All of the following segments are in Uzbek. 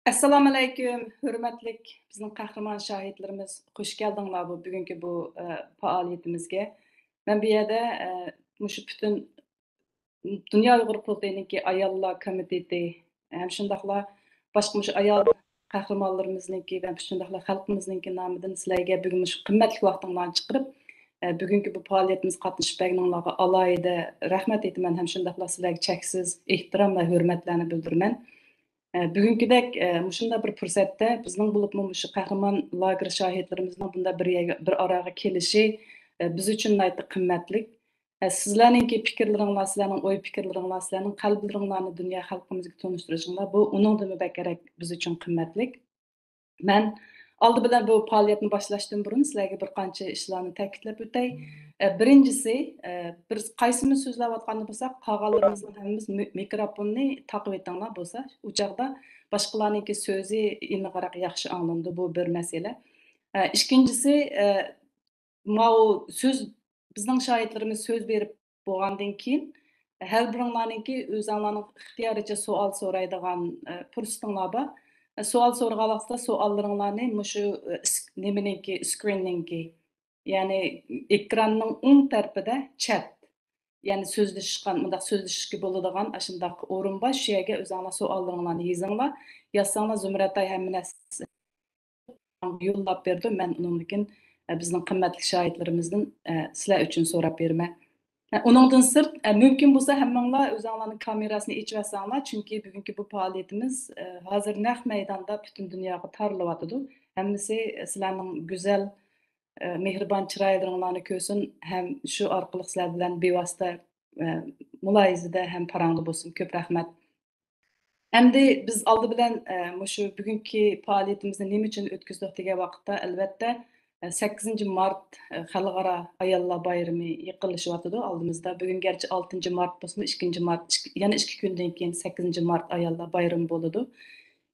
Assalomu alaykum, hurmatlik bizning qahramon shohidlarimiz. Xush keldinglar bugungi bu faoliyatimizga. Men bu yerda mushu butun Dunyo Uyg'ur Kollektiviniki ayollar komiteti ham shundaqla boshqa mushu ayol qahramonlarimizniki va shundaqla xalqimizniki nomidan sizlarga bugun mushu qimmatli vaqtinglarni chiqarib bugungi bu faoliyatimizga qatnashib berganlarga alohida rahmat aytaman. Ham shundaqla sizlarga cheksiz ehtirom va hurmatlarni bildiraman. Bugünkidek mushunda bir fursatda bizning bo'libmi mushu qahramon lager shohidlarimizning bunda bir araga kelishi biz uchun nihoyatda qimmatli. Sizlarningki fikrlaringlar, sizlarning o'y fikrlaringlar, sizlarning qalblaringlarni dunyo xalqimizga tanishtirishinglar bu uningdan kerak biz uchun qimmatli. Men oldi bilan bu faoliyatni boshlashdan burun sizlarga bir qancha ishlarni ta'kidlab o'tay. Birinchisi, biz qaysimiz so'zlayotganda bo'lsak, qolganlarimizning hammamiz mikrofonni taqib etinglar bo'lsa, u chaqda boshqalarningki so'zi aniqroq yaxshi anglandi. Bu bir masala. Ikkinchisi, mau so'z bizning shoirlarimiz so'z berib bo'lgandan keyin har biringlarningki o'zinglarning ixtiyoricha savol so'raydigan fursatinglar bor. Savol so'ragan vaqtda savollaringlarni mushu nimaniki screeningki, ya'ni ekranning o'ng tarafida chat, ya'ni so'zlashishgan, bundaq so'zlashishga bo'ladigan shundaq o'rin bor. Shu yerga o'zinglar savollaringlarni yozinglar. Yozsanglar Zumratay hamma narsa yo'llab berdi. Men undan bizning qimmatli shoirlarimizdan sizlar uchun so'rab beraman. Uningdan sirt mumkin bo'lsa hammanglar o'zinglarning kamerasini ochib chunki bugungi bu faoliyatimiz hozir naq maydonda butun dunyoga tarilyotidi. Hammasi sizlarning go'zal, mehribon chiroylaringlarni ko'rsin, ham shu orqali sizlar bilan bevosita mulohazada ham parangda bo'lsin. Ko'p rahmat. Endi biz oldi bilan mushu bugungi faoliyatimizni nima uchun o'tkazdik degan vaqtda albatta 8 mart Xalqaro ayollar bayrami yaqinlashyotidi oldimizda. Bugun gerçi 6 mart bo'lsa, 2 mart, yana 2 kundan keyin 8 mart ayollar bayrami bo'ladi.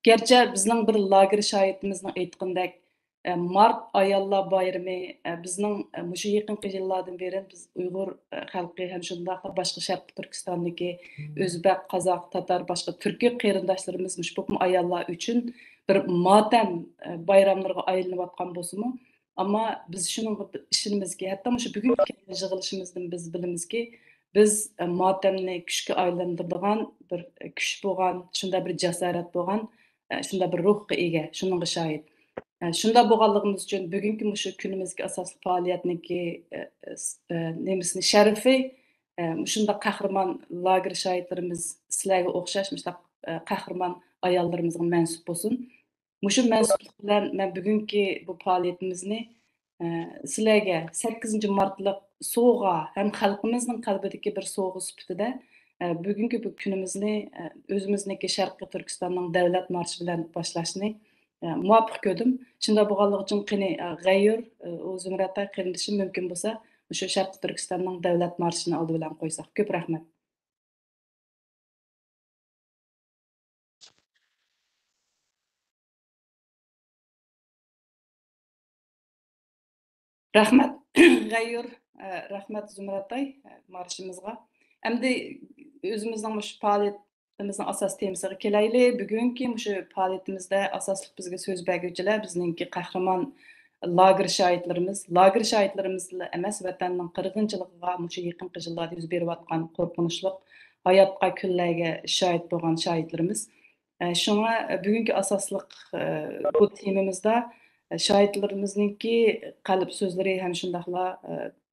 Gerçi bizning bir lager shoirimizning aytgandek mart ayollar bayrami bizning mushu yaqinqi yillardan beri biz Uyg'ur xalqi ham shundaqla boshqa Sharq Turkistondagi o'zbek, qozoq, tatar, boshqa turkiy qarindoshlarimiz mush bu ayollar uchun bir motam bayramlarga aylanayotgan bo'lsa-mu, ammo biz shuning ishimizga, hatto mushu bugungi yig'ilishimizdan biz bilamizki, biz motamni kuchga aylantiradigan bir kuch bo'lgan, shunda bir jasorat bo'lgan, shunda bir ruhga ega, shuningga shohid. Shunda bo'lganligimiz uchun bugungi mushu kunimizga asosli faoliyatniki nemisini sharifi shunda qahramon lager shoirlarimiz sizlarga o'xshash mushtaq qahramon ayollarimizga mansub bo'lsin. Mushu mansublik bilan men bugungi bu faoliyatimizni sizlarga 8 martlik sovg'a ham xalqimizning qalbidagi bir sovg'a sifatida bugungi bu kunimizni o'zimizniki Sharqiy Turkistonning davlat marshi bilan boshlashni muvaffaq ko'rdim. Shunda bo'lganligi uchun qani G'ayur Zumratay qarindishim mumkin bo'lsa, o'sha Sharqiy Turkistonning davlat marshini oldi bilan qo'ysak. Ko'p rahmat. Rahmat G'ayur, rahmat Zumratay marshimizga. Endi o'zimizning mush faoliyatimizning asos temasiga kelaylik. Bugungi mush faoliyatimizda asosli bizga so'z berguvchilar bizningki qahramon lager shoirlarimiz emas, vatanning qirg'inchiligiga mush yaqinqi yillarda yuz berayotgan qo'rqinchli hayotga kunlarga shohid bo'lgan shoirlarimiz. Shunga bugungi asosliq bu temamizda shoirlarimizningki qalb so'zlari ham shundaqla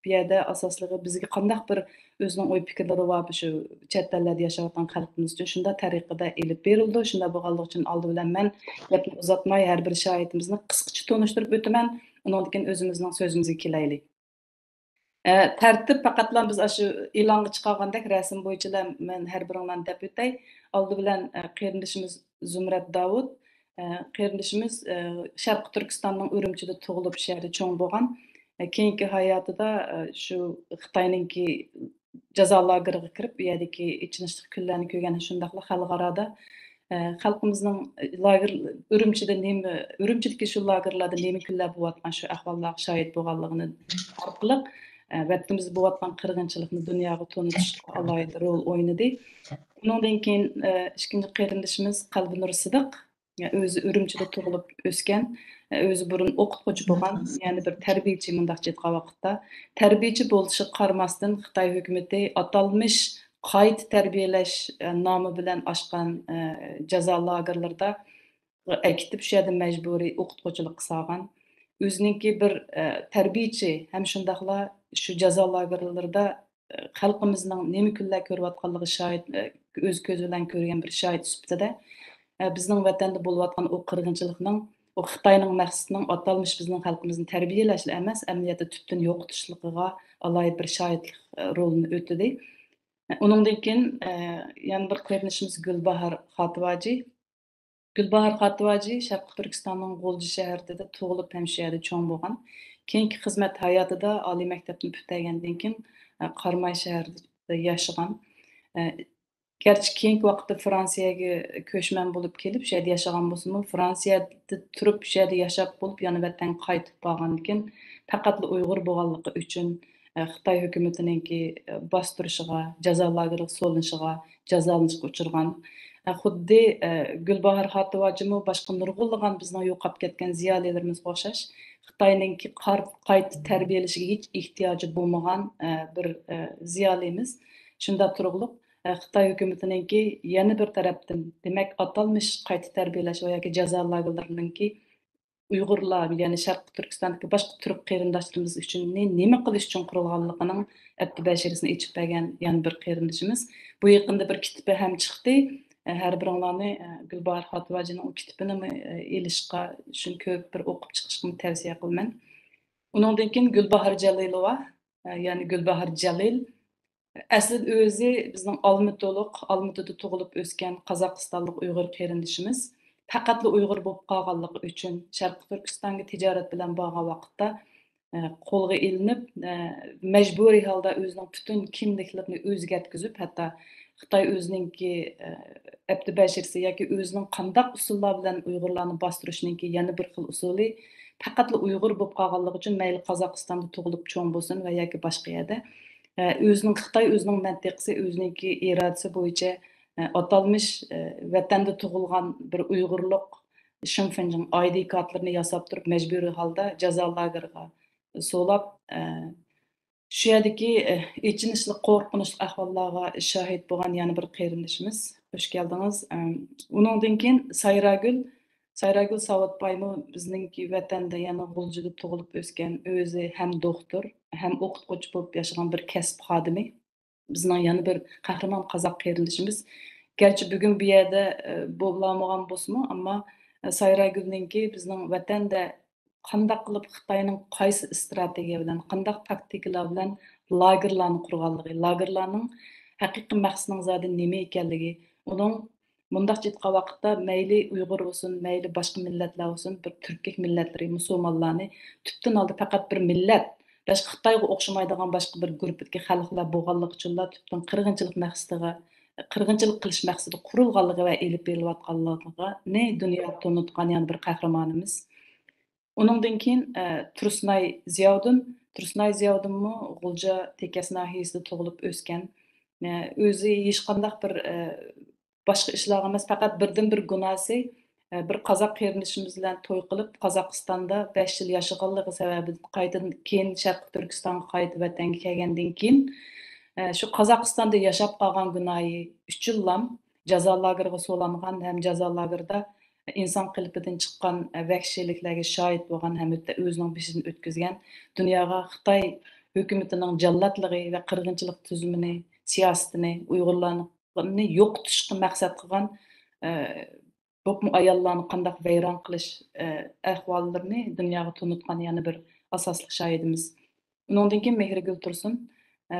bu yerda asosligi bizga qandaq bir o'zining o'y fikrlari va shu chet ellarda yashayotgan xalqimiz uchun shunda tariqada elib berildi. Shunda bo'lganligi uchun oldi bilan men gapni uzatmay har bir shoirimizni qisqacha tanishtirib o'taman. Undan keyin o'zimizning so'zimizga kelaylik. Tartib faqatla biz shu e'longa chiqargandek rasm bo'yicha men har biringlarni deb o'tay. Oldi bilan qarindishimiz Zumrat Davud, qarindishimiz Sharq Turkistonning Urumchida tug'ilib, shu yerda cho'ng bo'lgan. Keyingi hayotida shu Xitoyningki jazo lageriga kirib, bu yerdagi ichinishli kunlarni ko'rgan shundaqla xalqaroda xalqimizning lager Urumchidagi shu lagerlarda nima kunlar bo'layotgan shu ahvollar shohid bo'lganligini orqali vatanimizda bo'layotgan qirg'inchilikni dunyoga tanitishga alohida rol o'ynadi. Undan keyin ikkinchi qarindishimiz Qalbinur Sidiq, Özü Ürümçide tugulup ösken, özü burun okutguchi bolgan, yani bir terbiyeçi mundakça aytgan wagtda. Terbiyeçi boluşa qarmasdan Xitay hökümeti atalmış qayta terbiyeleş namı bilen açqan jaza lagerlərdə әкитip şu yerdə məcburi okutguchilik qısalğan. Özününki bir terbiyeçi hem şundaqla şu jaza lagerlərdə xalqımızның nemi kunlar görüp şahit öz közü bilen görgen bir şahit süpetide bizning vatanda bo'layotgan o qirg'inchilikning, o Xitoyning maqsadining atalmış bizning xalqimizni tarbiyalashli emas, amaliyotda tubdan yo'qotishligiga alohida bir shohidlik rolini o'tadi. Uningdan keyin yana bir qarindoshimiz Gulbahor Xotivaji. Gulbahor Xotivaji Sharqi Turkistonning G'o'lji shahrida tug'ilib, ham shu yerda cho'ng bo'lgan. Keyingi xizmat hayotida oliy maktabni putagandan keyin Qarmay shahrida yashagan. E, Gerçi keyingi vaqtda Fransiyaga ko'chman bo'lib kelib, shu yerda yashagan bo'lsa-mu, Fransiyada turib, shu yerda yashab bo'lib, yana vatanga qaytib borgandan keyin faqatla Uyg'ur bo'lganligi uchun Xitoy hukumatiningki bostirishiga, jazo lageriga solinishiga, jazolanishga uchirgan. Xuddi Gulbahor Xotivachimu boshqa nurg'unlagan bizning yo'qolib ketgan ziyolilarimizga o'xshash Xitoyningki qayta tarbiyalashiga hech ehtiyoji bo'lmagan bir ziyolimiz. Shunda turug'liq Xitoy hukumatiningki yana bir tarafdan demak atalmış qayta tarbiyalash va yoki jazo lagerlarininki Uyg'urlar, ya'ni Sharqi Turkistondagi boshqa turk qarindoshlarimiz uchun nima qilish uchun qurilganligining abdi bashirisini ichib bergan yana bir qarindoshimiz. Bu yaqinda bir kitobi ham chiqdi. Har biringlarni Gulbahor Xotivajining o kitobini elishga, shuni ko'p bir o'qib chiqishni tavsiya qilaman. Uningdan keyin Gulbahor Jalilova, ya'ni Gulbahor Jalil aslida o'zi bizning Olmaotada tug'ilib o'sgan Qozog'istonlik Uyg'ur qarindoshimiz. Faqatla Uyg'ur bo'lib qolganligi uchun Sharqi Turkistonga tijorat bilan borgan vaqtda qo'lga ilinib, majburiy holda o'zining butun kimliklarini o'zgartkizib, hatto Xitoy o'zininki abdi bashirsi yoki o'zining qandaq usullar bilan Uyg'urlarni bostirishninki yana bir xil usuli faqatla Uyg'ur bo'lib qolganligi uchun mayli Qozog'istonda tug'ilib cho'ng bo'lsin va yoki boshqa yerda o'zining Xitoy o'zining mantiqasi, o'zininki irodasi bo'yicha atalmış vatanda tug'ilgan bir Uyg'urlik Şinfinjing ID kartlarini yasab turib majburiy holda jazo lageriga so'lab shu yerdagi ichinishli qo'rqinchli ahvollarga shohid bo'lgan yana bir qarindoshimiz. Xush keldingiz. Uningdan keyin Sayragul Savatbaymu bizningki vatanda yana G'uljida tug'ilib o'sgan, o'zi ham doktor, ham o'qituvchi bo'lib yashagan bir kasb xodimi. Bizning yana bir qahramon qozoq qarindoshimiz. Gerçi bugun bu yerda bo'lmagan bo'lsa-mu, ammo Sayragulninki bizning vatanda qandaq qilib Xitoyning qaysi strategiya bilan, qandaq taktikalar bilan lagerlarni qurganligi, lagerlarning haqiqiy maqsadining zodi nima ekanligi, uning mundaq aytgan vaqtda mayli Uyg'ur bo'lsin, mayli boshqa millatlar bo'lsin, bir turkiy millatlar, musulmonlarni tubdan oldi faqat bir millat, boshqa Xitoyga o'xshamaydigan boshqa bir guruhdagi xalqlar bo'lganligi uchun tubdan qirg'inchilik maqsadiga qirg'inchilik qilish maqsadida qurilganligi va elib berilayotganligiga ne dunyo tanitgan yana bir qahramonimiz. Uningdan keyin Tursunay Ziyodinmi G'ulja Tekes nahiyasida tug'ilib o'sgan. O'zi hech qanday bir boshqa ishlar emas, faqat birdan-bir gunosi bir qozoq qarindoshimiz bilan to'y qilib, Qozog'istonda 5 yil yashaganligi sababidan qaytadan keyin Sharqi Turkistonga qaytib vatanga kelgandan keyin shu Qozog'istonda yashab qolgan gunoyi 3 yillam jazo lageriga so'langan, ham jazo lagerida inson qilpidan chiqqan vahshiyliklarga shohid bo'lgan, ham o'zining beshidan o'tkazgan, dunyoga Xitoy hukumatining jallotligi va qirg'inchilik tuzumini, siyosatini, Uyg'urlarni yo'qotishga maqsad qilgan bu ayollarni qandaq vayron qilish ahvollarini dunyoga tanitgan yana bir asosli shohidimiz. Uningdan keyin Mehrigul Tursun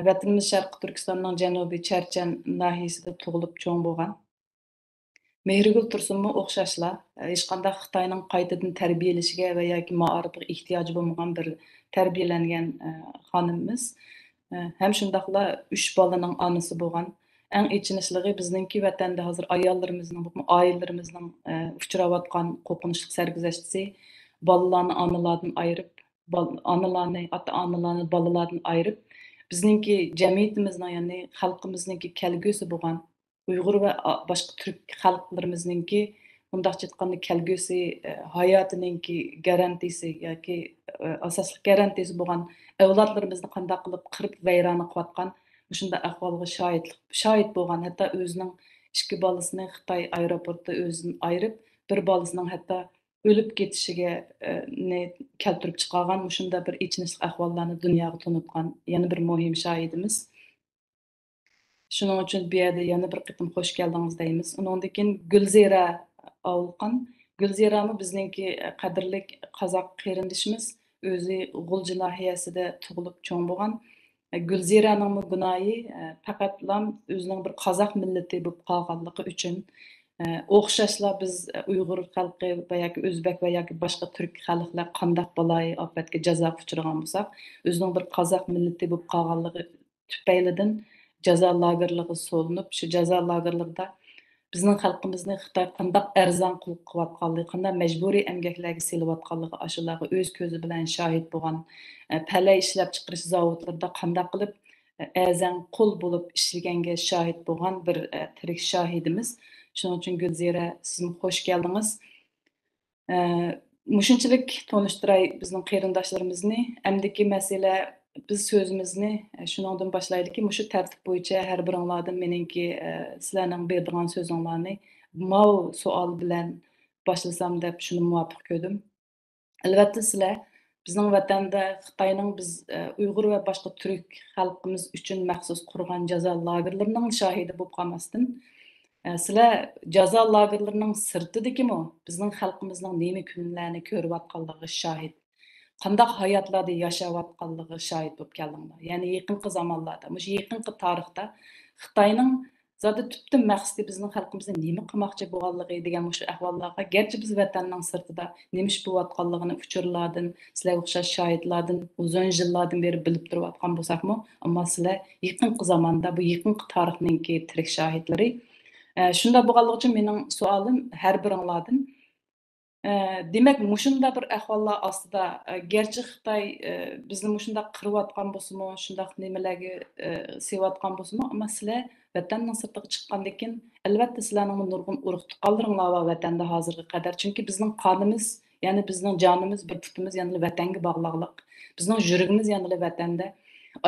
vatanimiz Sharqi Turkistonning janubiy Charchan nahiyasida tug'ilib cho'ng bo'lgan. Mehrigul Tursunmu o'xshashla hech qanday Xitoyning qaytadan tarbiyalashiga va yoki ma'arifiga ehtiyoji bo'lmagan bir tarbiyalangan xonimimiz. Ham shundaqla 3 bolaning onasi bo'lgan. Eng ichinishlig'i bizningki vatanda hozir ayollarimizning, oilalarimizning uchrayotgan qo'rqinchli sarguzashtisi bolalarni onalardan ayirib, onalarni, ota-onalarni bolalardan ayirib, bizningki jamiyatimizning, ya'ni xalqimizningki kelgusi bo'lgan Uyg'ur va boshqa turk xalqlarimizningki undaqça aytganda kelgusi hayotininki garantisi yoki asosli garantisi bo'lgan avlodlarimizni qanday qilib qirib vayrona qilayotgan shunday ahvolga shohid bo'lgan, hatto o'zining ikki bolasini Xitoy aeroportida o'zidan ayirib, bir bolasining hatto o'lib ketishiga keltirib chiqargan shunda bir ichinishli ahvollarni dunyoga tunutgan yana bir muhim shohidimiz. Shuning uchun bu yerda yana bir qitim xush keldingiz deymiz. Undan keyin Gulzira Avulqan. Gulzirami bizningki qadrlik qozoq qarindishimiz, o'zi G'ulji nahiyasida tug'ilib cho'ng bo'lgan. Gulziraning gunoyi faqatlam o'zining bir qozoq millati bo'lib qolganligi uchun o'xshashla biz Uyg'ur xalqi va yoki o'zbek va yoki boshqa turk xalqlar qandoq baloyi ofatga jazoga uchragan bo'lsak, o'zining bir qozoq millati bo'lib qolganligi tufaylidan jazo lagerlariga solinib, shu jazo lagerlarida bizning xalqimizni Xitoy qandoq arzon qilib qilayotganligi, qanday majburiy emgaklarga selayotganligi shularga o'z ko'zi bilan shohid bo'lgan, palay ishlab chiqarish zavodlarida qanday qilib azan qul bo'lib ishlaganga shohid bo'lgan bir tirik shohidimiz. Shuning uchun Gulzira, siz xush keldingiz. Mushunchalik tanishtiray bizning qarindoshlarimizni. Amdiki masala biz so'zimizni shuningdan boshlaylikki, mushu tartib bo'yicha har biringlardan meningki sizlarning beradigan so'zinglarni mau savol bilan boshlasam deb shuni muvofiq ko'rdim. Albatta sizlar bizning vatanda Xitoyning biz Uyg'ur va boshqa turk xalqimiz uchun maxsus qurgan jazo lagerlarining shohidi bo'lib qolmasdan, sizlar jazo lagerlarining sirtidagimi bizning xalqimizning nima kunlarni ko'rayotganligi shohid, qandaq hayotlarda yashayotganligi shohid bo'lib keldinglar. Ya'ni yaqinqi zamonlarda, mush yaqinqi tarixda Xitoyning zodi tubdan maqsadi bizning xalqimizni nima qilmoqchi bo'lganligi degan mush ahvollarga, garchi biz vatanning sirtida nima ish bo'layotganligini uchurlardan, sizlar o'xshash shohidlardan uzun yillardan beri bilib turayotgan bo'lsakmi, ammo sizlar yaqinqi zamonda bu yaqinqi tarixninki tirik shohidlari. Shunda bo'lganligi uchun mening savolim har biringlardan demak, mushunda bir ahvollar ostida, garchi Xitoy bizni mushunda qirayotgan bo'lsa-mu, shundaq nimalarga sevayotgan bo'lsa-mu, ammo sizlar vatanning sirtiga chiqqandan keyin albatta sizlarning nurg'un urug' tuqqanlaringlar bor vatanda hozirga qadar. Chunki bizning qonimiz, ya'ni bizning jonimiz, bir putimiz yana vatanga bog'liqlik. Bizning yuragimiz yana vatanda.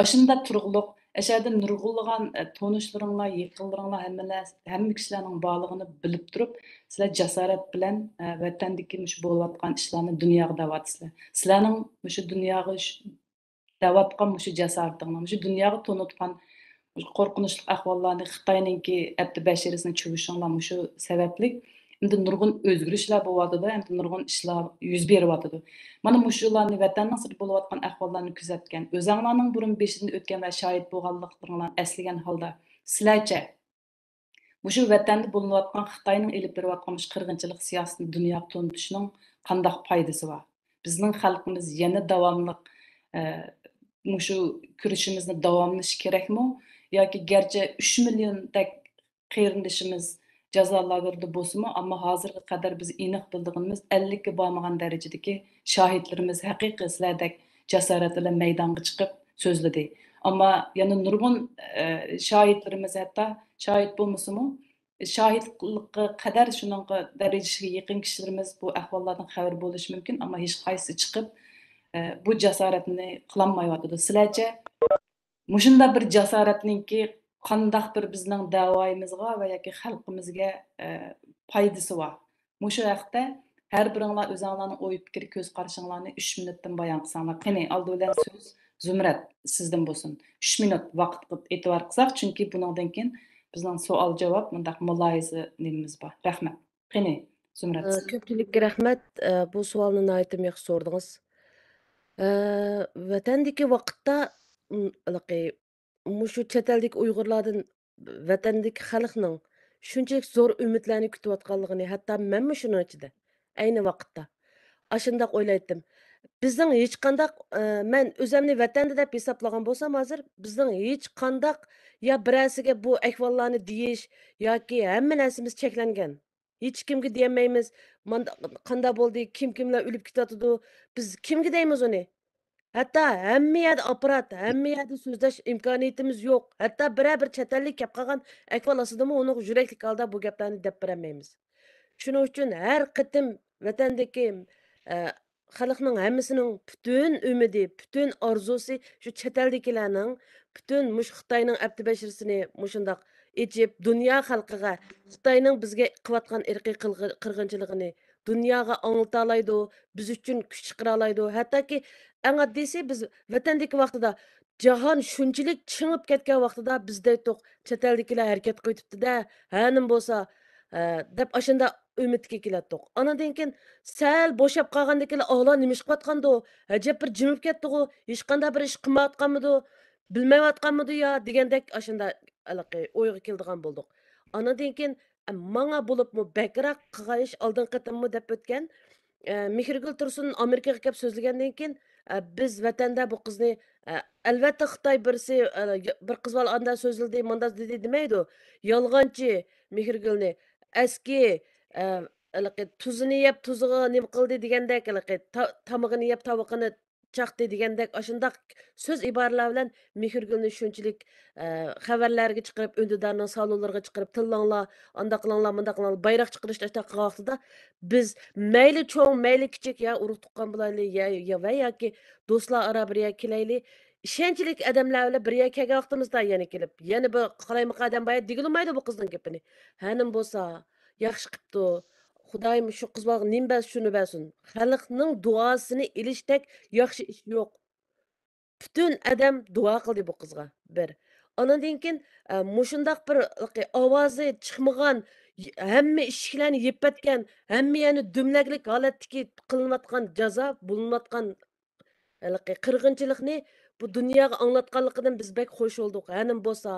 Ashunda turug'liq, ashada nurg'unlagan tanishlaringlar, yaqinlaringlar hamma kishilarning borlig'ini bilib turib, sizlar jasorat bilan vatandagi mush bo'layotgan ishlarni dunyoga da'vatsizlar. Sizlarning mushu dunyoga da'vatgan mushu jasoratinglar, mushu dunyoga tanitgan qo'rqinchli ahvollarni Xitoyninki abdi bashirisini chuvishinglar mushu sababli endi nurg'un o'zgarishlar bo'lyotidi, endi nurg'un ishlar yuz beryotidi. Mana mushularni vatanning sirti bo'layotgan ahvollarni kuzatgan, o'zinglarning burun beshidan o'tgan va shohid bo'lganliklaringlarni eslagan holda sizlarcha mushu vatanda bo'layotgan Xitoyning elib berayotgan qirg'inchilik siyosatini dunyoga tanitishning qanday foydasi bor? Bizning xalqimiz yana davomli mushu kurashimizni davomlash kerakmi? Yoki garchi 3 milliondek qarindishimiz jazo lagerida bo'lsa-mu, ammo hozirga qadar biz aniq bildig'imiz 50 ga bormagan darajadagi shohidlarimiz haqiqiy sizlardek jasorat bilan maydonga chiqib so'zladi. Ammo yana nurg'un shohidlarimiz hatto shohid bo'lmasa-mu, shohidlikqa qadar shuningga darajaga yaqin kishilarimiz bu ahvollardan xabar bo'lishi mumkin, ammo hech qaysi chiqib bu jasoratni qilolmayotdi. Sizlarcha mushunda bir jasoratninki qandaq bir bizning da'voyimizga va yoki xalqimizga foydasi bor. Mushu haqda har biringlar o'zinglarning o'y fikr ko'z qarashinglarni 3 minutdan bayon qilsanglar. Qani, oldi bilan so'z Zumrat sizdan bo'lsin. 3 minut vaqt qilib e'tibor qilsak, chunki bundan keyin bizning savol javob mundaq muloyiza nimamiz bor. Rahmat. Qani, Zumrat. Ko'pchilikka rahmat. Bu savolni nihoyatda yaxshi so'radingiz. Vatandagi vaqtda mushu chet eldagi Uyg'urlardan vatandagi xalqning shunchalik zo'r umidlarni kutayotganligini, hatto menmi shuning ichida ayni vaqtda ashundoq o'ylaydim. Bizning hech qandaq men o'zimni vatanda deb hisoblagan bo'lsam hozir bizning hech qandaq ya birasiga bu ahvollarni deyish yoki hamma narsamiz cheklangan. Hech kimga deyolmaymiz. Mana qanday bo'ldi, kimlar o'lib ketadi, biz kimga deymiz uni? Hatto hamma yerda apparat, hamma yerda so'zlash imkoniyatimiz yo'q. Hatto biror bir chet ellik kelib qolgan ahvol ostidami uni yurakli holda bu gaplarni deb berolmaymiz. Shuning uchun har qitim vatandagi xalqning hammasining butun umidi, butun orzusi shu chet eldagilarning butun mush Xitoyning abdi bashirisini mushundoq ichib dunyo xalqiga Xitoyning bizga qilayotgan irqiy qirg'inchiligini dunyoga anglata oladi, biz uchun kuch chiqara oladi. Hattoki eng oddiysi biz vatandagi vaqtida jahon shunchalik chingib ketgan vaqtida bizda to'q chet eldagilar harakat qilibdi-da, hanim bo'lsa deb ashunda umidga keladiq. Anadan keyin sal bo'shab qolgandan keyin Alloh nima ish qilayotgandi? Ajab bir jimib ketdi-ku, hech qanday bir ish qilmayotganmidi, bilmayotganmidi yo degandek ashunda o'yga keladigan bo'ldik. Anadan keyin manga bo'libmi bakroq qilgan ish oldin qatimmi deb o'tgan. Mehrgul Tursun Amerikaga kelib so'zlagandan keyin biz vatanda bu qizni albatta Xitoy birisi bir qiz bola anda so'zildi, manda dedi demaydi. Yolg'onchi Mehrgulni eski tuzini yeb tuziga nima qildi degandek tomog'ini yeb tovuqini chaqdi degandek ashundaq so'z iboralar bilan Mehrgulni shunchalik xabarlarga chiqarib, undidarning salonlariga chiqarib tillanglar, anda qilinglar, bunda qilinglar, bayroq chiqarishda qilgan vaqtida biz mayli cho'ng, mayli kichik ya urug' tuqqan bo'layli, ya va yoki do'stlar aro bir yer kelayli, ishonchlik odamlar bilan bir yer kelgan vaqtimizda yana kelib, yana bir qalaymiq odam boya degilmaydi bu qizning gapini. Hanim bo'lsa, yaxshi qipti. Xudoyim shu qiz bolaga nim bas shuni bersin. Xalqning duosini ilishdak yaxshi ish yo'q. Bütün adam duo qildi bu qizga. Bir. Ondan keyin mushundaq bir ovozi chiqmagan, hamma eshiklarni yepatgan, hamma yani dumlaglik holatdagi qilinayotgan jazo, bo'linayotgan qirg'inchilikni bu dunyoga anglatganligidan biz bek xush bo'ldik. Hanim bo'lsa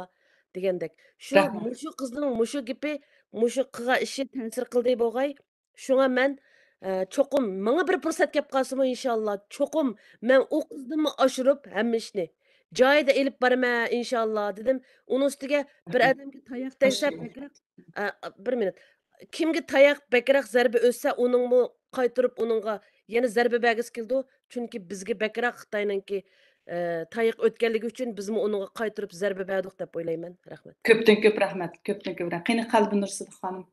degandek. Shu Rahmat. mushu qizning mushu gapi, mushu qilgan ishi ta'sir qildi bo'lg'ay. Shunga men cho'qim menga bir fursat kelib qolsa inshaalloh, cho'qim men u qizni oshirib hamma ishni joyida elib boraman inshaalloh dedim. Uning ustiga bir odamga tayoq Hoş tegsa geldin. bakroq bir minut. Kimga tayoq bakroq zarba o'tsa, uningmi qaytirib uningga yana zarba bergisi keldi. Chunki bizga bakroq Xitoyninki tayoq o'tganligi uchun bizmi uningga qaytirib zarba berdik deb o'ylayman. Rahmat. Köpten köp rahmet. Köpten köp rahmet. Qani qalbi nur Sidiq xonim.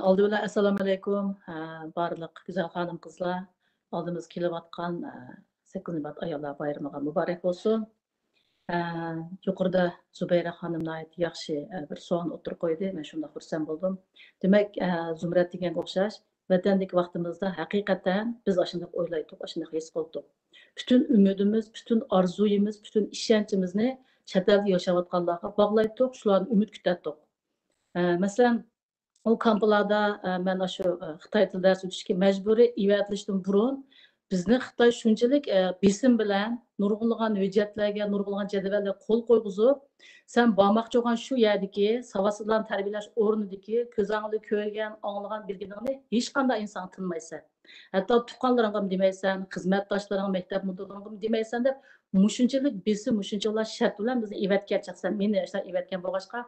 Oldi bilan assalomu alaykum barliq go'zal xonim qizlar. Oldimiz kelayotgan 8 Mart ayollar bayramiga muborak bo'lsin. Yuqorida Zubayra xonimning yaxshi bir savol o'tirib qo'ydi. Men shunda xursand bo'ldim. Demak, Zumrat deganga o'xshash vatandagi vaqtimizda haqiqatan biz shunday o'ylaydik, shunday his qildik. Bütün umidimiz, bütün arzuyimiz, bütün ishonchimizni chet elda yashayotganlarga bog'laydik, shularni umid kutatdik. Masalan, o kamplarda ben şu Xitay tili ders o'tishga majburiy evatilishdan burun bizni Xitoy shunchalik besim bilan nurg'unlagan hujjatlarga, nurg'unlagan jadvallarga qo'l qo'yg'izib, sen bormoqchi bo'lgan shu yerdagi savodsizlarni tarbiyalash o'rnidagi ko'zingni ko'rgan, anglagan, bilganingni hech qanday inson tinmaysan. Hatto tuqqanlaringga demaysan, xizmatdoshlaring, maktab mudiringga demaysan deb mushunchalik besim, mushunchalar shart bilan bizni evatga chiqsan, meni ishlar evatgan bo'lg'achqa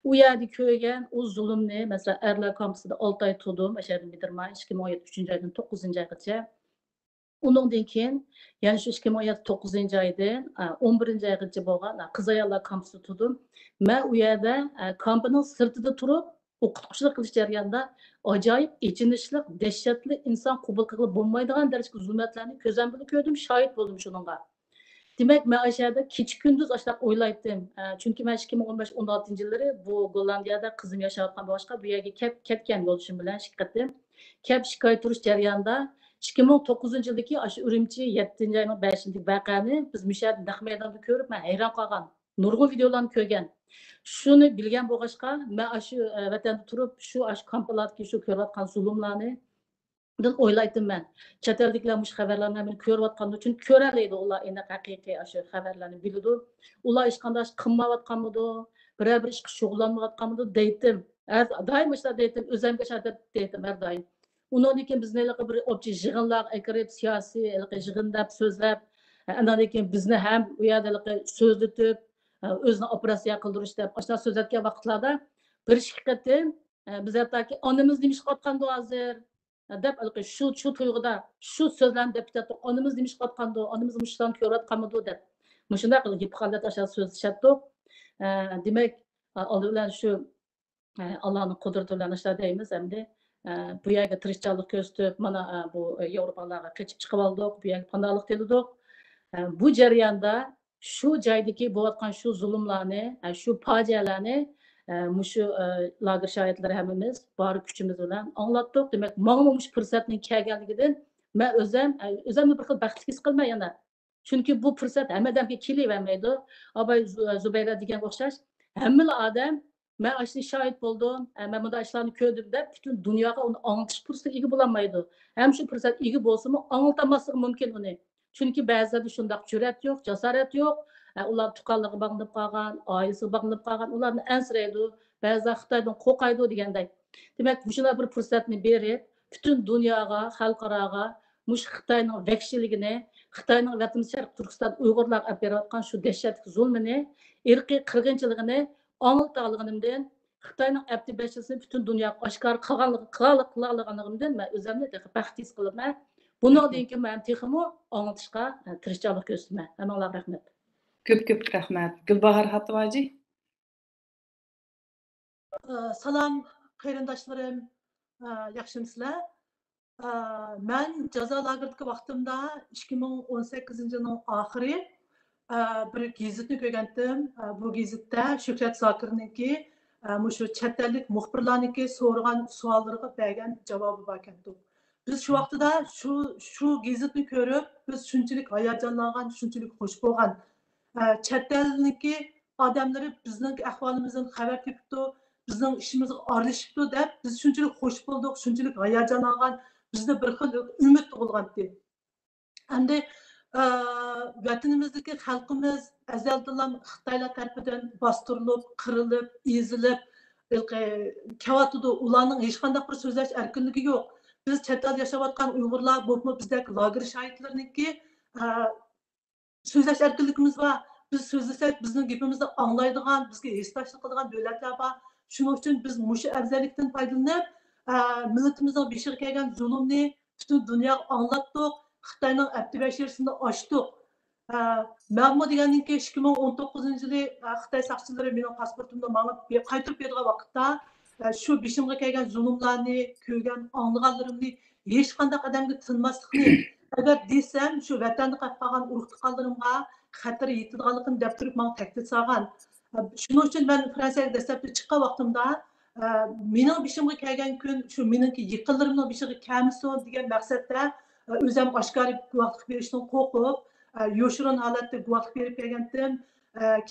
u yerda ko'rgan u zulmni, masalan, erlar kampusida 6 oy turdim, o'sha yerda bitirmay 2017 3-oydan 9-oygacha. Undan keyin, ya'ni shu 2017 9-oydan 11-oygacha bo'lgan qiz ayollar kampusida turdim. Men u yerda kampining sirtida turib, o'qituvchilik qilish jarayonida ajoyib, ichinishli, dahshatli inson qabul qilib bo'lmaydigan darajada zulmatlarni ko'zim bilan ko'rdim, shohid bo'ldim shuningga. Demek ben aşağıda kecha kunduz aşağıda oylaydım. Çünkü ben 2015-16 yılları bu Gollandiyada kızım yaşayotgan boshqa bu yerga ketgan yo'lishim bilan shikqatim. Kep shikoyat turish jarayonida 2009 yildagi aşı Urumchi 7-oyning 5-yillik vaqani biz müşahid naq maydonda ko'rib, men hayron qolgan. Nurg'un videolarni ko'rgan. Shuni bilgan bo'lg'achqa, men shu vatanda turib, shu kamplardagi shu ko'rayotgan zulmlarni o'ylaydim men. Chet elliklar mush xabarlarni men ko'rayotganda uchun ko'ralaydi ular endi haqiqiy shu xabarlarni biladi. Ular hech qanday qilmayotganmidi, biror bir ishga shug'ullanmayotganmidi deydim. Doim ishlar deydim, o'zimga shadab deydim har doim. Undan keyin bizni bir obchi yig'inlar akirib siyosiy yig'in deb so'zlab, undan keyin bizni ham u yerda so'zlatib, o'zini operatsiya qildirish deb ashuna so'zlatgan vaqtlarda bir shiqqatim biz hattoki onamiz nima ish qilayotgandi hozir deb shu tuyg'uda shu so'zlarni deputat onamiz nima ish qilayotgandi, onamiz mushlarni ko'rayotganmidi deb. Mushunday qilib holat aşağı so'zlashatdik. Demak, Aldı bilen şu Allah'ın kudreti bilen işler deymiz hem de bu yerga tirishchanlik ko'rsatib mana bu Yevropalarga qechib chiqib oldik, bu yerga panohlik tildik. Bu jarayonda shu joydagi bo'layotgan shu zulmlarni, shu fojialarni shu lager shohidlari hammamiz bor kuchimiz bilan anglatdik. Demak, mana shu fursatning kelganligidan men o'zimni bir xil baxtli his qilmayman yana. Chunki bu fursat hammadanga kelavermaydi. Abay Zubayra degan o'xshash hamma odam men ashli shohid bo'ldim, men bunday ishlarni ko'rdim deb butun dunyoga uni anglatish fursatiga ega bo'lolmaydi. Ham shu fursat ega bo'lsa-mu, anglatamaslik mumkin uni. Chunki ba'zida shundoq jur'at yo'q, jasorat yo'q. Ular tuqqanligiga bog'lanib qolgan, oilasiga bog'lanib qolgan, ularni ansiraydi, ba'zida Xitoydan qo'rqaydi degandek. Demak, shunday bir fursatni berib, butun dunyoga, xalqaroga mush Xitoyning vahshiyligini, Xitoyning Vatan Sharq Turkiston Uyg'urlarga olib berayotgan shu dahshatli zulmini, irqiy qirg'inchiligini anglataligimdan, Xitoyning abdibashasini butun dunyoga oshkor qilganligimdan men o'zimni baxtli his qilaman. Bundan keyin men texmo anlatishga tirishchilik ko'rsataman. Hammalarga rahmat. Ko'p rahmat. Gulbahar Hatvaji. Salam qarindoshlarım, yaxshimisizlar? Men jazo lageridagi vaqtimda 2018 yilning oxiri bir gazetni ko'rgandim. Bu gazetda Shuhrat Zokirniki shu chet ellik muxbirlarniki so'ragan savollariga bergan javobi bor ekan. Biz şu vaqtida şu gazetni ko'rib, biz shunchalik hayajonlangan, shunchalik xush bo'lgan. Chet elniki odamlari bizning ahvolimizdan xabar topibdi, bizning ishimizga aralashibdi deb biz shunchalik xush bo'ldik, shunchalik hayajonlangan, bizda bir xil umid tug'ilgandi. Endi vatanimizdagi xalqimiz azaldan Xitoylar tarafidan bostirilib, qirilib, ezilib, kavatudu ularning hech qanday bir so'zlash erkinligi yo'q. Biz chet elda yashayotgan Uyg'urlar bo'lib bizdagi lager shohidlariniki so'zlash erkinligimiz var. Biz so'zlasak bizning gapimizni anglaydigan, bizga hesdoshlik qiladigan davlatlar bor. Shuning uchun biz mushu afzallikdan foydalanib, millatimizning beshiga kelgan zulmni butun dunyoga anglatdik. Xitoyning abdibashirasini ochdik. Men bu deganki 2019 yili Xitoy saqchilari mening pasportimni menga qaytarib bergan vaqtda shu beshimga kelgan zulmlarni ko'rgan, anglaganlarimni hech qanday odamga tinmaslikni agar desam, shu vatanda qolib qolgan urug' tuqqanlarimga xatar yetadiganligini deb turib menga tahdid solgan. Shuning uchun men Fransiyaga dastlabki chiqqan vaqtimda mening beshimga kelgan kun shu meningki yaqinlarimning beshiga kelmasin degan maqsadda o'zim oshkor guvohlik berishdan qo'rqib, yoshirin holatda guvohlik berib kelgandim.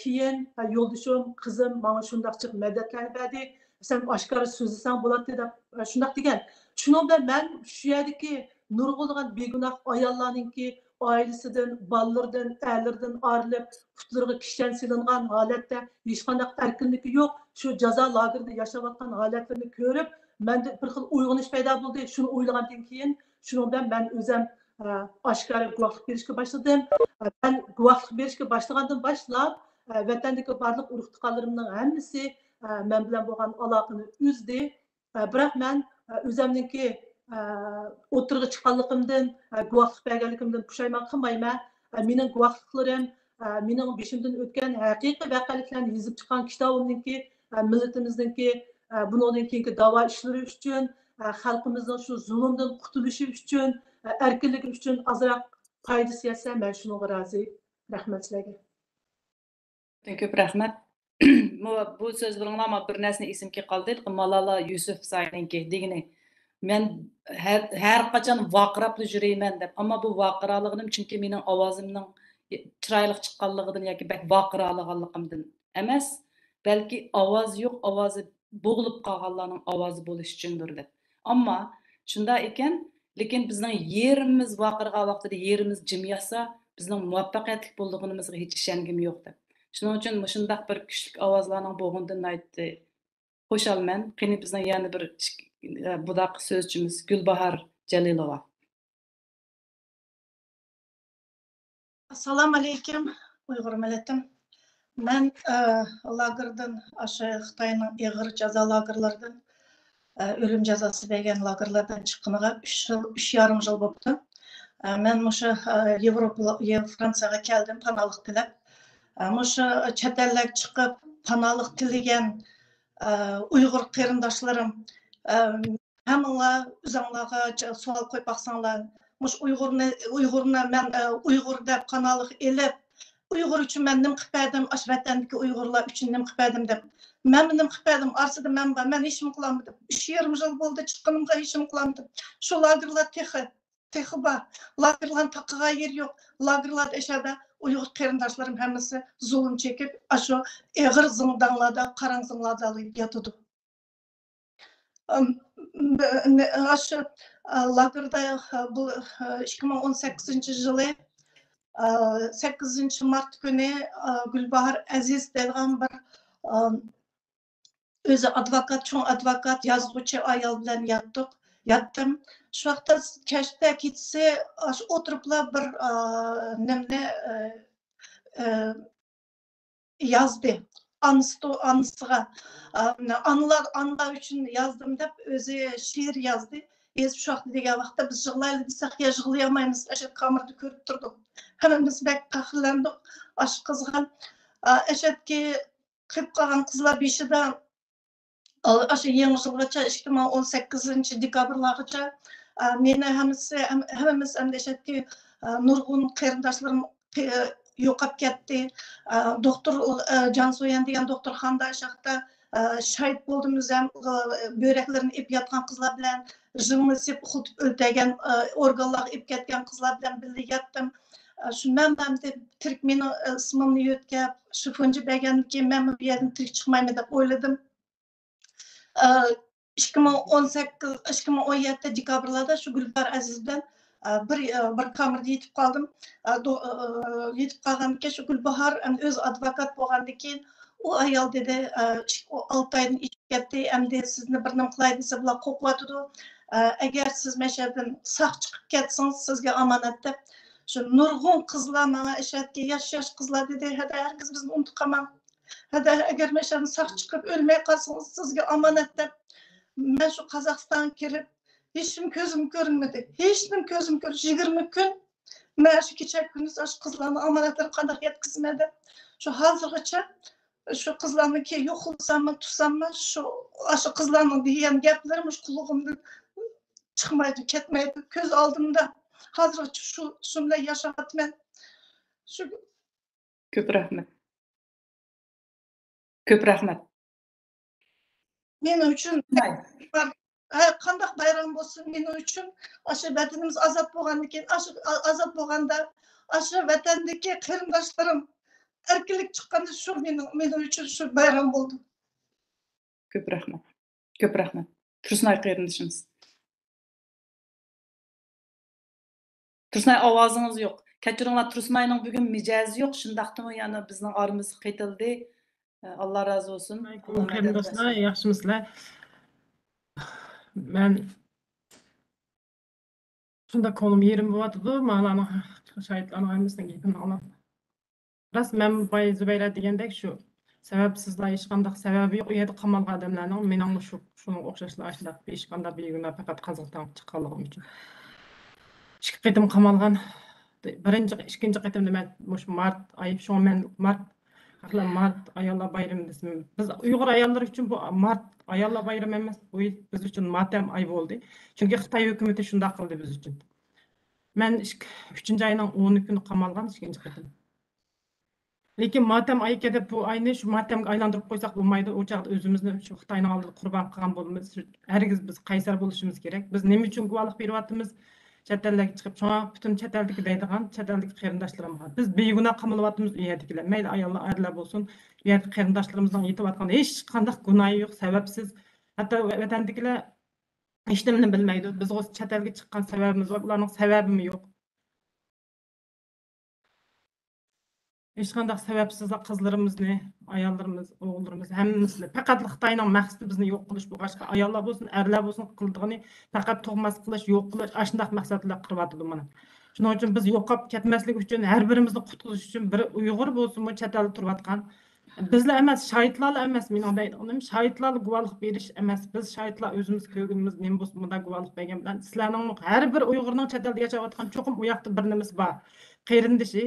Keyin yo'ldashim, qizim menga shundoqchiq madadlarni berdi. Sen oshkor so'zlasang bo'ladi deb shundoq degan. Shuning bilan men shu yerdagi nurg'ulg'an begunoh ayollarningki oilasidan, bolalaridan, erlaridan ayrılib, putlarga kishan silingan holatda hech qanday erkinligi yo'q. Shu jazo lagerida yashayotgan holatlarni ko'rib, menda bir xil uyg'onish paydo bo'ldi. Shuni o'ylagandan keyin shuning bilan men o'zim oshkor guvohlik berishga boshladim. Ben guvohlik berishga boshlagandan boshlab vatandagi barliq urug' tuqqanlarimning hammasi men bilan bo'lgan aloqani uzdi. Biroq men o'zimningki o'tirg'i chiqqanligimdan, guvohlik berganligimdan pushaymon qilmayman. Mening guvohliklarim, mening beshimdan o'tgan haqiqiy voqealiklarni yozib chiqqan kitobimningki, millatimizningki bundan keyingi da'vo ishlari uchun, xalqimizning shu zulmdan qutulishi uchun, erkinligi uchun azroq foydasi yetsa, men shunga rozi. Rahmat sizlarga. Ko'p rahmat. Bu so'z bilan bir narsani esimga qoldi. Malala Yusufzayninki degani. Men har qachon vaqirab yurayman deb, ammo bu vaqiraligim chunki mening ovozimning chiroyli chiqqanligidan yoki bak vaqiralaganligimdan emas, balki ovoz yo'q, ovozi bo'g'ilib qolganlarning ovozi bo'lish uchundir deb. Ammo shunda ekan, lekin bizning yerimiz vaqirgan vaqtida yerimiz jim yotsa, bizning muvaffaqiyatli bo'lganimizga hech ishongim yo'q deb. Shuning uchun shundaq bir kuchli ovozlarning bo'g'indan aytdi. Xo'shalman. Qani bizning yana bir budaq so'zchimiz Gulbahar Jalilova. Assalomu alaykum Uyg'ur millatim. Men lagerdan aşağı Xitoyning ig'ir jazo lagerlaridan o'lim jazosi bergan lagerlardan chiqqaniga 3,5 yil bo'ldi. Men o'sha Fransiyaga keldim, panohlik tilab. O'sha chet ellarga chiqib panalık tilegen Uygur qarindaşlarım, hamılar özüңlarga sual koyup baksanlar, muş Uygurna men Uygur dep kanalık elip, Uygur üçün men nim qıpədim, aş vatandaki Uygurlar üçün nim qıpədim dep. Men nim qıpədim, arsıda men var, men işim qılamadım. 3,5 yıl boldu çıqqanımga işim qılamadım. Şu lagerlar texi var. Lagerların taqıga yer yok. Lagerlar eşada Uygur qarindaşlarım hemmisi zulüm çekip, aşu eğir zindanlarda, karan zindanlarda yatıdı. Aşı lagerda bu 2018 yılı 8 Mart günü Gülbahar Aziz degan bir özü advokat, çoğun advokat, yazgıcı ayal bilen yattım. Şu vaqtda keşte gitse oturupla bir nemne yazdı. Anısıga. Anılar üçün yazdım dep özü şiir yazdı. Biz şu vaqtda degen vaqtda biz jığlaylı desek ya jığlayamaymiz. Eşet kamerada körüp turduk. Hemimiz bek qahırlandık. Aş kızgan. Eşetki kıyıp kalan kızlar beşida aşı yeni yılgacha 2018 dekabrlargacha meni hemimiz hem eşetki nurgun qarindaşlarım yo'qolib ketdi. Doktor Cansoyan degan doktorxonada şaqda şahit bo'ldimiz ham böreklerini ip yatgan qizlar bilan jingni sep xutib o'ltagan organlar ip ketgan qizlar bilan birga yatdim. Şundan ben de Türk meni ismimni yo'tkab, shifonchi bergandan keyin men bu yerdan tirik chiqmayman deb o'yladim. 2017 dekabrlarda şu Gülbahar Aziz bilan bir kamerada yetip kaldım. Yetip kalgandan keyin şu Gülbahar öz advokat bo'lgandan keyin o ayol dedi, o 6 aydan içip ketdi, endi sizni bir nim qilay desa bular qo'rqyotidi. Agar siz meshadan saq chiqib ketsangiz sizga omonat deb şu nurg'un qizlar mana eshatga yosh qizlar dedi, hada herkes bizni unutib qolmang. Hada agar meshadan saq chiqib o'lmay qolsangiz sizga omonat deb men şu Qozog'istonga kirib hiç kim gözüm görünmedi. Hiç kim gözüm görünmedi. 20 gün ben şu kecha gündüz şu kızlarını amanatları qanday yetkizmedi. Şu hazırgacha şu kızlarını ki yo'qolsam mı tutsam mı şu kızlarning degan gaplarım şu kulağımdan çıkmaydı, ketmeydi. Göz aldımda hazırgacha şu bilan yashayapman. Şu Köp rahmet. Köp rahmet. Men uchun qanday bayram bo'lsin men uchun aşı vatanimiz azat bo'lgandan keyin azat bo'lganda aşı vatandagi qarindoshlarim erkinlik chiqqanda shu men uchun shu bayram bo'ldi. Köp rahmet. Köp rahmet. Tursunay qarindishimiz. Tursunay ovozing'iz yo'q. Kechiringlar, Tursunayning bugun mijozi yo'q. Shundaqdimi, yana bizning orimiz qaytildi. Allah razı olsun. Qarindoshlar, yaxshimisizlar? Men shunda ko'nglim yerim bo'lyotdi, ma'lani shahidlarning hammasidan gapini olib. Ras men boya Zubayra degandek shu sababsizlar hech qanday sababi yo'q u yerda qamalgan odamlarning mening shunga o'xshashlar shunday hech qanday beguna faqat Qozog'iston chiqqanligim uchun. 2 qitim qamalgan. Birinchi, ikkinchi qitimda men mart oyi shu men mart ayollar bayrami desem. Biz Uyg'ur ayollar uchun bu mart ayollar bayrami emas, bu biz uchun matam ay bo'ldi. Chunki Xitoy hukumatı shunday qildi biz uchun. Men 3-oyning 10 kuni qamalgan 2-chi qitim. Lekin matam ayı deb bu ayni shu matamga aylantirib qo'ysak bo'lmaydi. O chaqda o'zimizni shu Xitoyning oldida qurbon qilgan bo'lamiz. Herkes biz qaysar bo'lishimiz kerak. Biz nima uchun guvohlik beryapmiz? Chet ellarga chiqib, shuna butun chet eldagi deydigan chet eldagi qarindoshlarim bor. Biz begunoh qamalyapmiz u yerdagilar. Mayli ayollar, erlar bo'lsin. U yerda qarindoshlarimizning yetayotgan hech qanday gunohi yo'q, sababsiz. Hatto vatandagilar hech nimani bilmaydi. Biz o'z chet elga chiqqan sababimiz va ularning sababimi yo'q. Hech qanday sababsiz qizlarimizni, ayollarimiz, o'g'illarimiz hammamizni faqat Xitoyning maqsadi bizni yo'q qilish bu boshqa ayollar bo'lsin, erlar bo'lsin qildig'ini faqat tug'mas qilish, yo'q qilish, ashundaq maqsadlar qilyapti mana. Shuning uchun biz yo'qolib ketmaslik uchun, har birimizni qutqizish uchun bir Uyg'ur bo'lsin, chet elda turayotgan bizlar emas, shahidlar emas, men deydim, shahidlar guvohlik berish emas, biz shahidlar o'zimiz ko'rganimiz nima bo'lsin, bunda guvohlik bergan bilan sizlarning har bir Uyg'urning chet elda yashayotgan cho'qim u yoqda bir nimasi bor. Qarindishi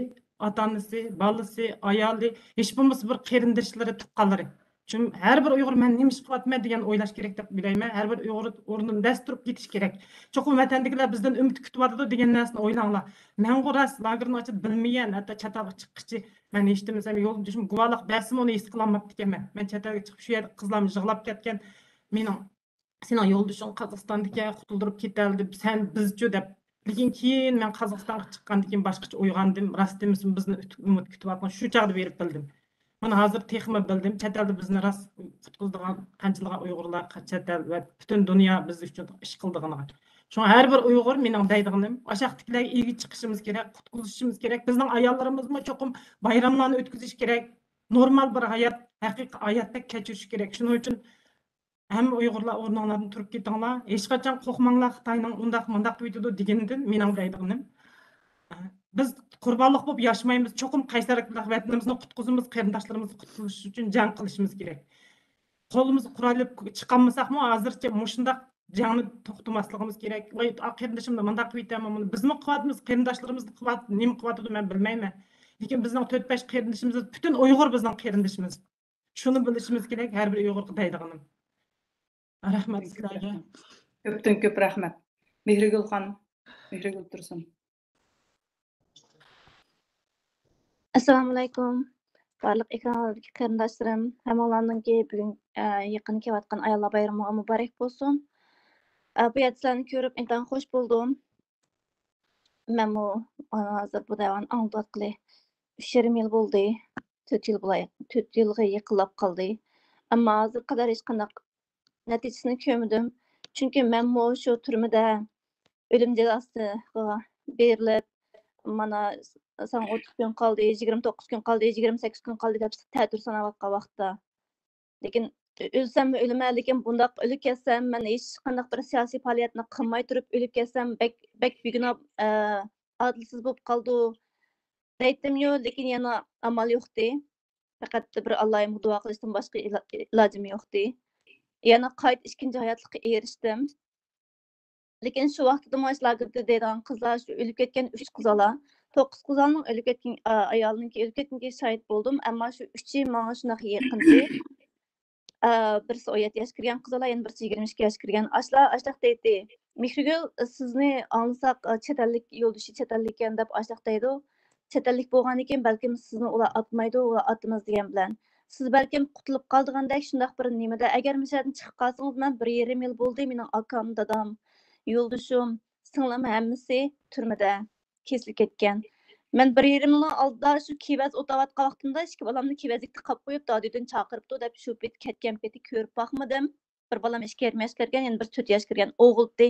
ata-anası, balası, ayалы, hiç bulmasa bir qarindoshları, tuqqanlari. Çünkü her bir Uyghur men nima ish qilyapman degan o'ylash kerak deb bilayman. Her bir Uyghur o'rnidan dast turib ketish kerak. Cho'qim vatandagilar bizdan umid kutyapti degan narsani o'ylanglar. Men qo'ras lagerni ochib bilmagan, hatto chet elga chiqqichi men eshitmasam yo'l düşüm guvohlik bersim uni his qilolmabdi ekanman. Men chet elga chiqib shu yerda qizlarni yig'lab ketgan. Mening sening yo'ldishing Qozog'istondagi qutuldirib ketaldi, sen bizchu deb. Lekin keyin men Qozog'istonga chiqqandan keyin boshqacha uyg'ondim. Rost emasmi bizni umid kutyapti. Shu chaqda berib bildim. Mana hozir texmi bildim. Chet elda bizni rost qutqizdigan qanchalar Uyg'urlar chet el va butun dunyo biz uchun ish qildigani. Şuna her bir Uyghur mening deydiganim, aşaqdagilarga ilgi chiqishimiz kerak, qutqizishimiz kerak. Bizning ayollarimizni cho'qim bayramlarni o'tkazish kerak. Normal bir hayot, haqiqiy hayotda kechirish kerak. Shuning uchun hamma Uyg'urlar o'rninglardan turib ketinglar. Hech qachon qo'rqmanglar, Xitoyning undaq deydi degandan mening deydiganim. Biz qurbonlik bo'lib yashamaymiz. Cho'qim qaysarliklar vatanimizni qutqizimiz, qarindoshlarimizni qutqizish uchun jang qilishimiz kerak. Qo'limizni qurolib chiqolmasakmi, hozircha mushundaq jangni to'xtamasligimiz kerak. Voy, qarindashimda mundaq qilib bizmi qilyapmiz, qarindoshlarimizni qilyapti, nima qilyapti men bilmayman. Lekin bizning 4-5 qarindashimiz, butun Uyg'ur bizning qarindashimiz. Shuni bilishimiz kerak har bir Uyg'ur deydiganim. Rahmat sizlarga. Ko'pdan ko'p rahmat. Mehrigul xonim, Mehrigul Tursun. Assalamu alaykum. Barliq ekranlardagi qarindoshlarim, hammalarninki bugun yaqin kelayotgan ayollar bayrami muborak bo'lsin. Bu yerda sizlarni ko'rib intayin xush bo'ldim. Men hozir bu davon anglatqili 3,5 yil bo'ldi. 4 yilga yaqinlab qoldi. Ammo hozir qadar hech qanday natijasini ko'rmadim. Chunki men shu turmada o'lim jazosiga berilib, mana sen 30 gün kaldı, 29 gün kaldı, 28 gün kaldı deb ta'tir sanayotgan vaqtda. Lekin ölsem mi ölüme, lekin bundaq ölüp ketsem, men hech qanday bir siyosiy faoliyatni qilmay turib ölüp ketsem, bek begunoh adilsiz bo'lib qoldi. Deydim-yu, lekin yana amal yo'qdi. Faqat bir Allohga duo qilishdan boshqa ilojim yo'qdi. Yana qayt ikkinchi hayotlikka erishdim. Lekin shu vaqtda mashlagerda deydigan qizlar, shu ölüp ketgan 3 qizlar 9 qizlarning ölüp ketgan ayolninki ölüp ketganiga shahid bo'ldim, ammo shu 3-i menga shunaqa yaqinchi. Birisi 17 yoshga kirgan qizlar, yana birisi 22 yoshga kirgan. Ashlaq deydi. Mehrigul, sizni anglasak chet ellik yo'ldoshi chet ellik ekan deb ashlaq deydi. Chet ellik bo'lgandan keyin balkim sizni ular atmaydi, ular atimiz degan bilan. Siz balkim qutulib qoldigandek shundaq bir nimada. Agar mishadan chiqib qolsangiz, men 1,5 yil bo'ldi, mening akam, dadam, yo'ldoshim, singlim hammasi turmada kesilib ketgan. Men 1,5 yilning oldida shu kevaz o'tayotgan vaqtimda ikki bolamni kevazlikda qolib qo'yib, dodidan chaqiribdi deb shu pet ketgan peti ko'rib boqmadim. Bir bolam 2 yosh kirgan, yana bir 4 yosh kirgan o'g'ildi.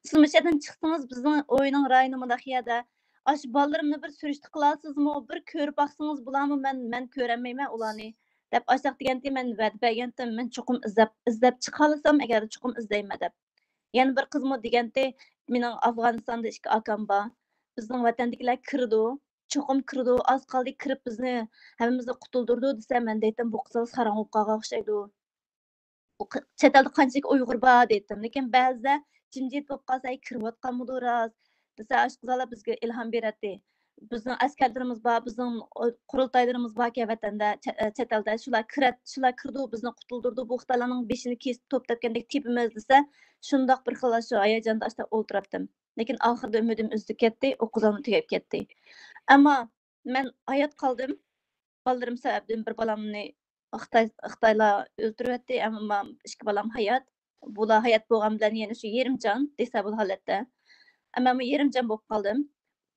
Siz mishadan chiqsangiz, bizning o'yining rayoni mudahiyada aş balalarımni bir surishti qilasizmi, bir ko'rib boqsangiz bularmi, men ko'ramayman ularni deb ashlaq deganda men va'da bergandim. Men cho'qim izlab chiqalasam, agar cho'qim izlayman deb. Yana bir qizmi deganda, mening Afg'onistonda 2 akam bor. Bizning vatandagilar kirdi, cho'qim kirdi, oz qoldi kirib bizni hammamizni qutuldirdi desam, men deydim bu qizlar sarang o'qqa o'xshaydi. Chet elda qanchalik Uyg'ur bor dedim. Lekin ba'zida jimjit bo'lib qolsa, kirayotganmidi rost desa, ash qizlar bizga ilhom beradi. Bizning askarlarimiz bor, bizning qurultaylarimiz bor ki vatanda, chet elda shular kirdi, bizni qutuldirdi, bu xitoylarning beshini kesib to'ptabgandek tepimiz desa, shundoq bir xil shu hayajonda asta o'ltirdim. Lekin oxirida umidim uzilib ketdi, o'qizlarni tugab ketdi. Ammo men hayot qoldim. Ballarım sababdan bir balamni Xitoylar o'ltiryapti, ammo 2 balam hayot. Bular hayot bo'lgan bilan yana shu yerimjon desa bu holatda. Ammo men yerimjon bo'lib qoldim.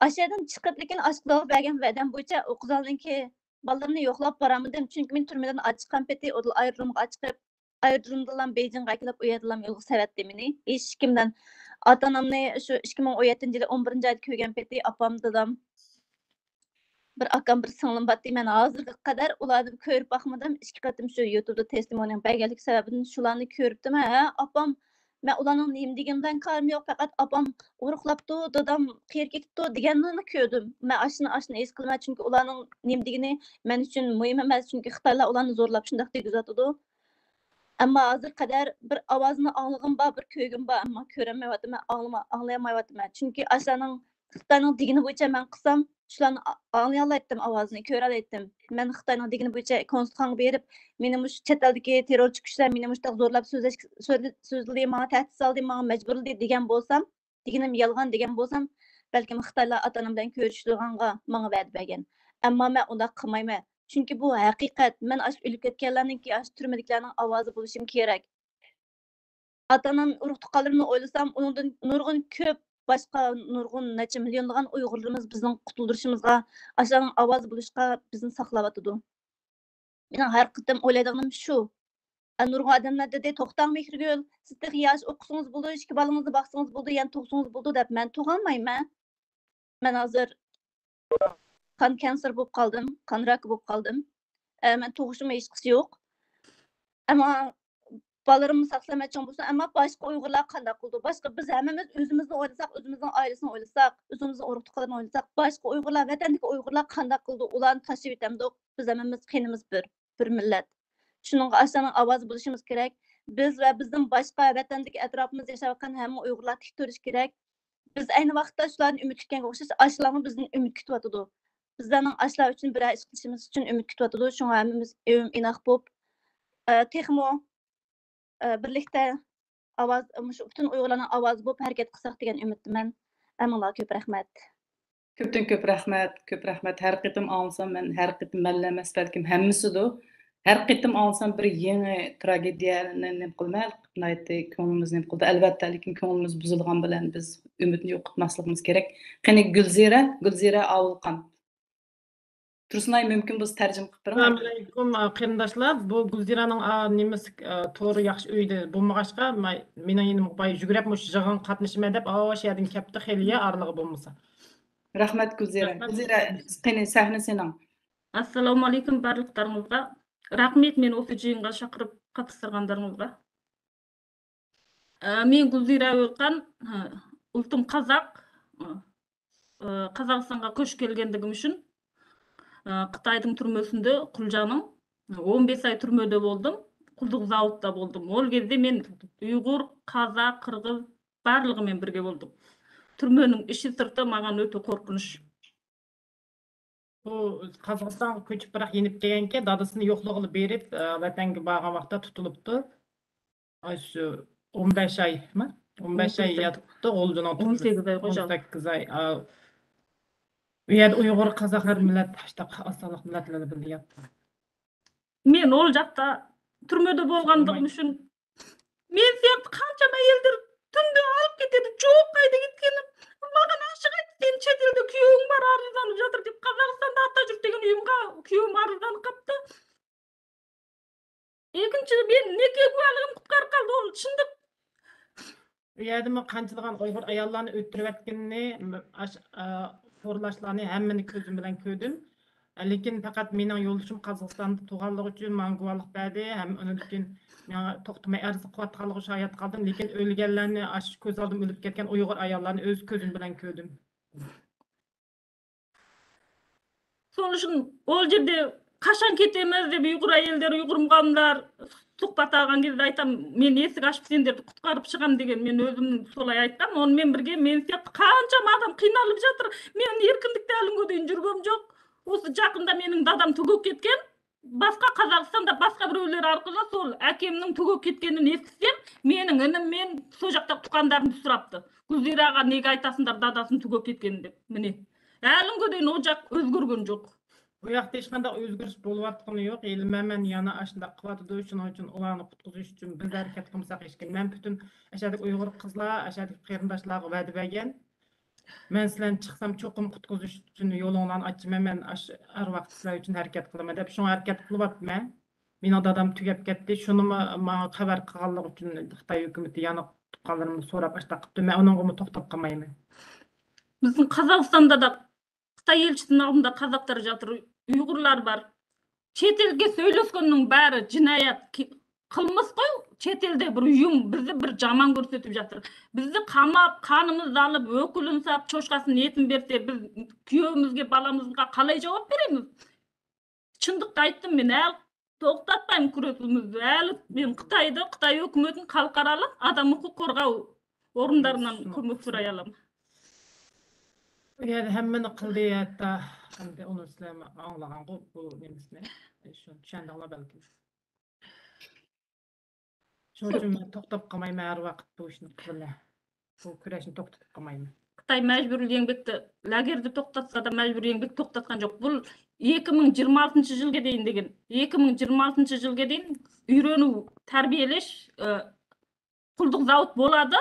Aşağıdan chiqib, lekin aşqilab bergan va'dam bo'yicha o'qizlarninki balalarni yo'qlab boramadim. Chunki men turmadan chiqqan peti o'dil ayrılımga chiqib, ayrılımdan Beijingga kelib, u yerdan yo'l savatdi meni. Hech kimdan ota-onamni shu 2017-yil 11-oyda ko'rgan peti apam, dadam, bir akam, bir singlim batdi. Men hozirga qadar ularni ko'rib boqmadim. 2 qatim shu YouTube'da testimoniya berganlik sababidan shularni ko'ribdim. Apam, men ularning nima deganidan qarim yo'q, faqat apam uruqlabdi, dadam qayerga ketdi deganini ko'rdim. Men ashni his qilmadim, chunki ularning nima degani men uchun muhim emas, chunki Xitoylar ularni zo'rlab shunday degizatdi. Ammo hozir qadar bir ovozni anglag'im bor, bir ko'rgim bor, ammo ko'rolmayapman, anglayolmayapman. Chunki ashlarning Xitoyning degani bo'yicha men qilsam, shularni anlay olayotdim, ovozini ko'ra olayotdim. Men Xitoyning degani bo'yicha konstitutsiyaga berib, meni mush chet eldagi terrorchi kuchlar meni mush zo'rlab so'zladi, menga tahdid soldi, menga majburladi degan bo'lsam, deganim yolg'on degan bo'lsam, balkim Xitoylar ota-onam bilan ko'rishtirganga menga va'da bergan. Ammo men unda qilmayman. Chunki bu haqiqat. Men ash o'lib ketganlarning turmadagilarning ovozi bo'lishim kerak. Ota-onam urug' tuqqanlarini o'ylasam, undan nurg'un ko'p başqa nurg'un necha millionlagan Uyg'urlarimiz bizning qutuldirishimizga, ashlarning ovozi bo'lishga bizni saqlayotidi. Mening har qitim o'ylaydiganim shu. Nurg'un odamlar dedi, to'xtang Mehrigul, siz texi yosh o'qisangiz bo'ldi, 2 bolangizni boqsangiz bo'ldi, yana tug'sangiz bo'ldi deb men tug'olmayman. Men hozir qon kanser bo'lib qoldim, qon raki bo'lib qoldim. Men tug'ishim hech qisi yo'q. Ammo balalarımı saxlamoqchi bo'lsa, ammo boshqa Uyg'urlar qanday qildi? Boshqa biz hammamiz o'zimizni o'ylasak, o'zimizning oilasini o'ylasak, o'zimizning urug'-tuqqanlarni o'ylasak, boshqa Uyg'urlar, vatandagi Uyg'urlar qanday qildi? Ularni tashlab etamdik. Biz hammamiz qinimiz bir millat. Shuningga ashlarning ovozi bo'lishimiz kerak. Biz va bizning boshqa vatandagi atrofimizda yashayotgan hamma Uyg'urlar tik turish kerak. Biz ayni vaqtda shularni umid kutganga o'xshash, ashlarni bizni umid kutyotidi. Bizlarning ashlar uchun bir ish qilishimiz uchun umid kutyotidi. Shunga hammamiz inoq bo'lib, texmo birlikte ovoz, bütün Uyg'urlarning ovozi bo'lib harakat qilsak degan umiddaman. Hammaga ko'p rahmat. Ko'pdan ko'p rahmat, ko'p rahmat. Har qitim olsam men har qitim malla emas, balkim hammasidir. Har qitim olsam bir yangi tragediyani nima qilmaylik, ko'nglimiz nima qildi. Albatta, lekin ko'nglimiz buzilgan bilan biz umidni yo'qotmasligimiz kerak. Qani Gulzira Avulqan. Tursunay mümkün biz tercüme qilib beraman. Assalomu alaykum qarindoshlar. Bu Gulziraning nimasi to'g'ri yaxshi uyda bo'lmag'achqa, mening enim boy yugurib mush jig'in qatnashma deb o'sha yerdan kapti xeliya arlig'i bo'lmasa. Rahmat Gulzira. Gulzira qani sahna sening. Assalomu alaykum barliqlaringizga. Rahmat meni o'sha jiyinga chaqirib qatnashtirganlaringizga. Men Gulzira Avulqan, ultim Qozoq. Qozog'istonga ko'chib kelganligim uchun Xitoyning turmasında Quljaning 15 ay turmada bo'ldim. Qulduq zavodda bo'ldim. Ol кезде men Uyg'ur, Qozoq, Qirg'iz barlig'i men birga bo'ldim. Turmaning ishi sirti menga o'ta qo'rqinch. Bu Qozog'iston ko'chib biroq yenib kelganki, dadasini yo'qlig'ini berib, vatanga borgan vaqtda tutilibdi. Shu 15 aymi? 15 ay yotibdi, o'ldidan 18 ay qo'shildi. 18 ay. U yerda Uyg'ur, Qozoqlar millat, asonliq millatlarni bilyapti. Men ol jakta turmada bo'lganligim uchun men siyat qancha ayollar tunda olib ketadi, çok qayda ketganim. Mаған aşık aytdi, sen chet elda kuyoving bor, arizlanib жатыр deb Qozog'istonda Atajurt degan uyimga kuyovim arizlanib qapti. Ikkinchi men neka guvohligim qutqarib qoldi, ol shundoq. U yerda men qanchalagan Uyg'ur ayollarni o'ltirayotganini, xo'rlashlarni hammani ko'zim bilan ko'rdim. Lekin faqat mening yo'ldoshim Qozog'istonda tug'anligi uchun men guvohlik berdi. Ham uning uchun men to'xtamay arz qilayotganligi uchun hayot qoldim. Lekin o'lganlarni, ko'z oldim o'lib ketgan Uyg'ur ayollarni o'z ko'zim bilan ko'rdim. Sonuçta ol жерде qachon ketamiz deb Uyg'ur ayollar, Uyg'ur muğamlar suhbat algan кезде aytam, men esik açıp senderdi qutqarib chiqam degan, men o'zim solay aytdim. Onu men birge men siyat qancha adam qiynalib жатыр. Men erkinlikte alimga дейін жүргөm жоқ. Осы жақында менің дадам түгіп кеткен. Басқа Қазақстанда басқа біреулер арқылы сол әкемнің түгіп кеткенін естісем, менің інім мен сол жақта туғандарымды сұрапты. Гүлзираға неге айтасыңдар дадасын түгіп кеткенін деп. Міне. Әлімге дейін ол жақ өзгерген жоқ. Bu yoqda hech qanday o'zgarish bo'layotgani yo'q. Ilmaman yana ashunda qiladi shuning uchun ularni qutqizish uchun biz harakat qilmasak hech kim. Men butun ashadagi Uyg'ur qizlar, ashadagi qarindoshlarga va'da bergan. Men sizlarni chiqsam cho'qim qutqizish uchun yo'linglarni ochaman. Men har vaqt sizlar uchun harakat qilaman deb shunga harakat qilyapman. Mening dadam tugab ketdi. Shuni menga xabar qilganligi uchun Xitoy hukumatı yana tuqqanlarimni so'rab ashta qilibdi. Men uningga to'xtab qolmayman. Bizning Qozog'istonda da Xitoy elchisinin aldında Qozaqlar жатыр, Uyg'urlar бар. Chet elga söyleskenning bari jinoyat, qilmish qo'y. Chet elde bir uyum bizni bir jomon ko'rsatib жатыр. Bizni qamab, qonimizni olib, o'kulini sap, cho'shqasini yetim berse, biz kuyovimizga, balamizga qalay javob beramiz? Shundoqda aytdim men, to'xtatmayman kurashimizni. Men Xitoyda, Xitoy hukumatining xalqarалық адам huquq qo'rg'ov o'rinlaridan ko'mak so'ray olaman. Yani hemmeni qildi hatta hamda onu sizler anlagan bu nemisini. Şunu düşendinglar belki. Şoň üçin men toktap kalmayman her wagt bu işni qilma. Bu küreşni toktatıp kalmayman. Xitay mecburi ýeňbekde lagerdi toktatsa da mecburi ýeňbek toktatgan jok. Bul 2026 ýylga deýin degen. 2026 ýylga deýin üýrenүү, terbiyeleş, kulduk zavut bolady.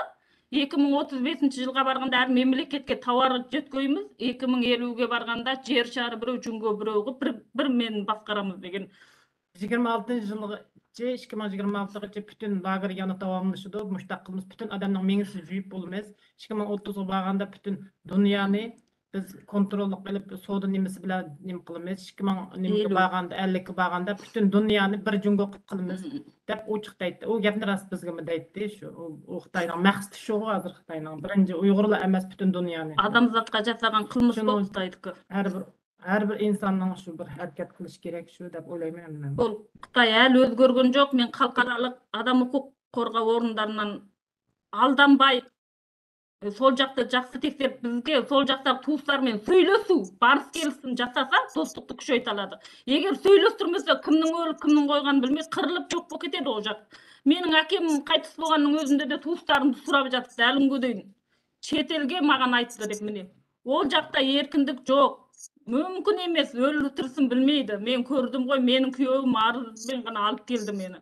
2035 ýylga barganda her memleketke tawar jötköýmiz. 2050'ge barganda jer şary biröw jüngö biröw bir men basgaramyz degen. 26 ýylga 2026-gaça bütün lager ýany dawamlaşydy. Muştaqqylymyz bütün adamnyň meňisi jüýüp bolmaz. 2030-ga barganda bütün dünýäni biz kontrollyk bilip soda nimesi bilen nim kılmaz. 2020'ge barganda 50'ge barganda bütün dünýäni bir jüngö kılmaz dep oçuk daýtdy. O gepni rast bizge mi daýtdy? Şu o Xitaynyň maksady şu hazır Xitaynyň birinji Uýgurlar emas bütün dünýäni. Adamzatga jasagan kılmyş bolup daýdyk. Her bir insanyň şu bir hareket kılış gerek şu dep oýlaýman men. Bol Xitay äli özgörgen jok. Men halkaralyk adam hukuk korgaw orunlaryndan aldanbay sol jakda jakсы tekserip bizge sol jakda tuğuslar men söýleşүү, barys gelsin jasasa dostlukty küçöýte alady. Eger söýleşdirmese kimniň ölüp kimniň goýgany bilmez, kırılıp jok bolup ketedi o jak. Meniň akem gaýtys bolganyň özünde de tuğuslarymdy surap жатypdy älimge deýin. Çet elge magan aýtdy dep meni. O jakda erkindik jok. Mümkün emes, öldürtürsin bilmeydi. Men gördüm goý, meniň kүйöwüm arız ben gana alıp geldi meni.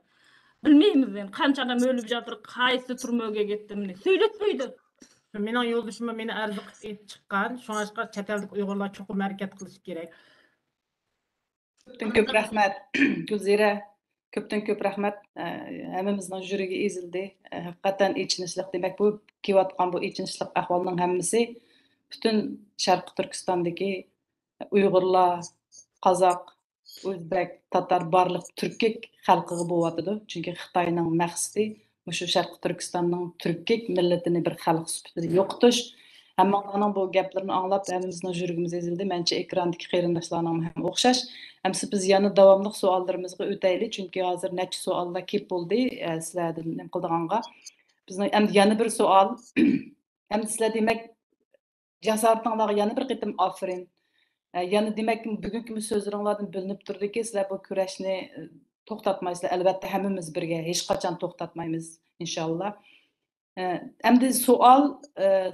Bilmeýmiz men kança adam ölüp jatyr, kaýsy türmege getdi meni. Söýletmeýdi. Mening ýoldaşyma meni arzyk etip çykkan, şoňa çet eldik Uýgurlar çokum hareket kılış gerek. Köpden köp rahmet Gülzire. Köpden köp rahmet. Hemmemizden jürigi ezildi. Hakikaten içinçlik demek bu kiwatkan bu içinçlik ahwalynyň hemmesi bütün Şarkı Türkistan'daki Uygurlar, Kazak, Özbek, Tatar barlyk türkek halkygy bolýatydy. Çünki Xitaynyň maksady şu Şarkı Türkistan'ın Türkek milletini bir halk süpütü yoktuş. Hem anlanan bu gaplarını anlap hemimizin jürgimiz ezildi. Mence ekrandaki qeyrindaşlarına hem okşaş. Hemsi biz yanı davamlıq suallarımızı öteyli. Çünkü hazır neçe sualla kep oldu sizlerden nem kıldığanga. Bizden hem yanı bir sual. Hem sizler demek jasaratınlağı yanı bir qitim aferin. Yani demek ki bugünkü sözlerinlerden bilinip durdu ki sizler bu küreşni toxtatmaysızlar. Elbette hemimiz birge hiç kaçan toxtatmayız inşallah. Endi sual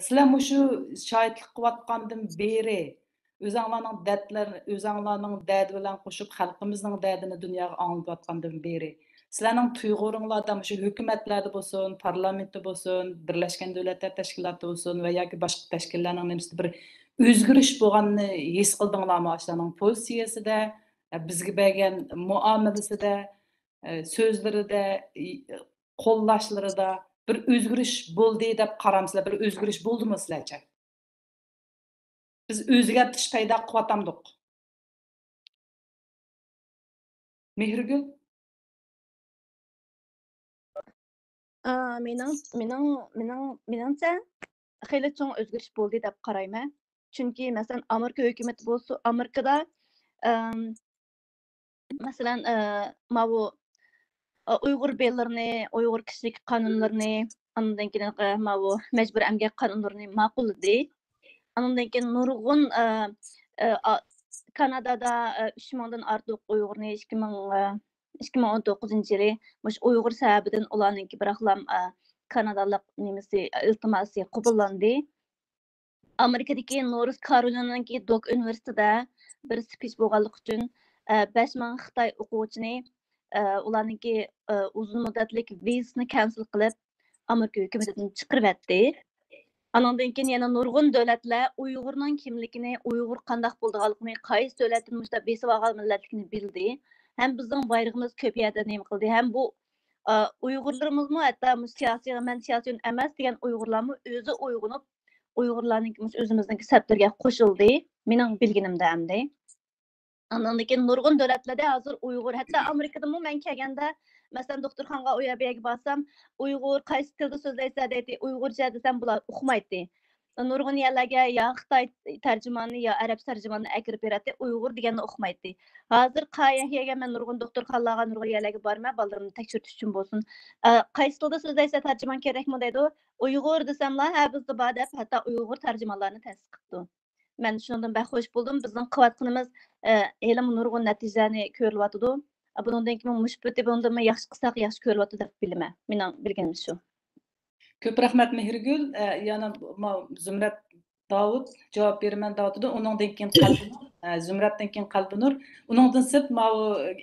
sizler muşu şahitlik qıvatqandan beri özüňlarnyň dätleri, özüňlarnyň dädi bilen goşup halkymyzyň dädini dünýäge aňlatýatgandan beri sizlerniň tuýguryňlarda muşu hökümetlerde bolsun, parlamentde bolsun, Birleşken Döwletler Teşkilaty bolsun we ýa-ki başga teşkillerniň nemside bir özgürüş bolganyny his kıldyňlarmy aşlaryň pozisiýasida, bizge bergen muameleside, sözleride, kollaşlarida bir özgürüş boldy dep garamsızlar, bir özgürüş boldymy sizlerçe? Biz özgertiş peýda qıwatamdyk. Mehrigül? Meningçe hili çoň özgürüş boldy dep garaýman. Çünki mesela Amerika hökümeti bolsa, Amerikada mesela bu Uygur beylerini, Uygur kişilik kanunlarını, andan keyin bu mecbur emgek kanunlarını maqullady. Andan keyin nurgun Kanadada 3000'dan artyk Uygurny 2019 ýyly muş Uygur säbäbinden ularnyňky biraklam Kanadalyk nemesi iltimasy gobullandy. Amerikadaki North Carolina'nınki Duke Üniversitede bir speech bolganlyk üçin 5000 Xitay okuwçyny ularnınki uzun müddetlik vizasyny cancel kılıp Amerika hökümetinden çykyryp etdi. Anandan keyin yana nurgun döwletler Uygurnyň kimligini, Uygur kandak boldyganlygyny, kaýsy döwletden muşda besip algan milletlikini bildi. Hem bizden bayrağımız köp ýerde näme kıldy. Hem bu Uygurlarymyzmy hatda siyasi men siyasi emas diyen Uygurlarmy özü uygunup Uygurlarnyň özümizdeki seplerge koşuldy. Meniň bilginimde hemde. Andan keyin nurgun döwletlerde hazır Uygur, hatda Amerikada men kelgende mesela doktorxanga oýaberge barsam, Uygur kaýsy tilde sözleýse diýdi, Uygurca desem bular okumaýdy. Nurgun ýerlerge ya Xitay terjümany ya Arap terjümany äkirip berýärdi, Uygur diýeni okumaýdy. Hazır Kaýahya'ga men nurgun doktorxanlarga nurgun ýerlerge barma, balalarymny tekşürtüş üçin bolsun. Kaýsy tilde sözleýse terjüman kerekmi diýdi. Uygur desemler ha bizde bar dep hatda Uygur terjümanlaryny tasdiqlapdy. Mən şundan bək xoş buldum. Bizning qilayotganimiz helim nurg'un natijalarni ko'rilyotidi. Bundan keyin mushbiti bundan yaxshi qilsak yaxshi ko'rilyotdi deb bilaman. Mening bilganim shu. Ko'p rahmat Mehrigul. Yana Zumrat Davud cavab beraman davdi. Uningdan keyin Qalbinur, Zumratdan keyin Qalbinur. Uningdan sip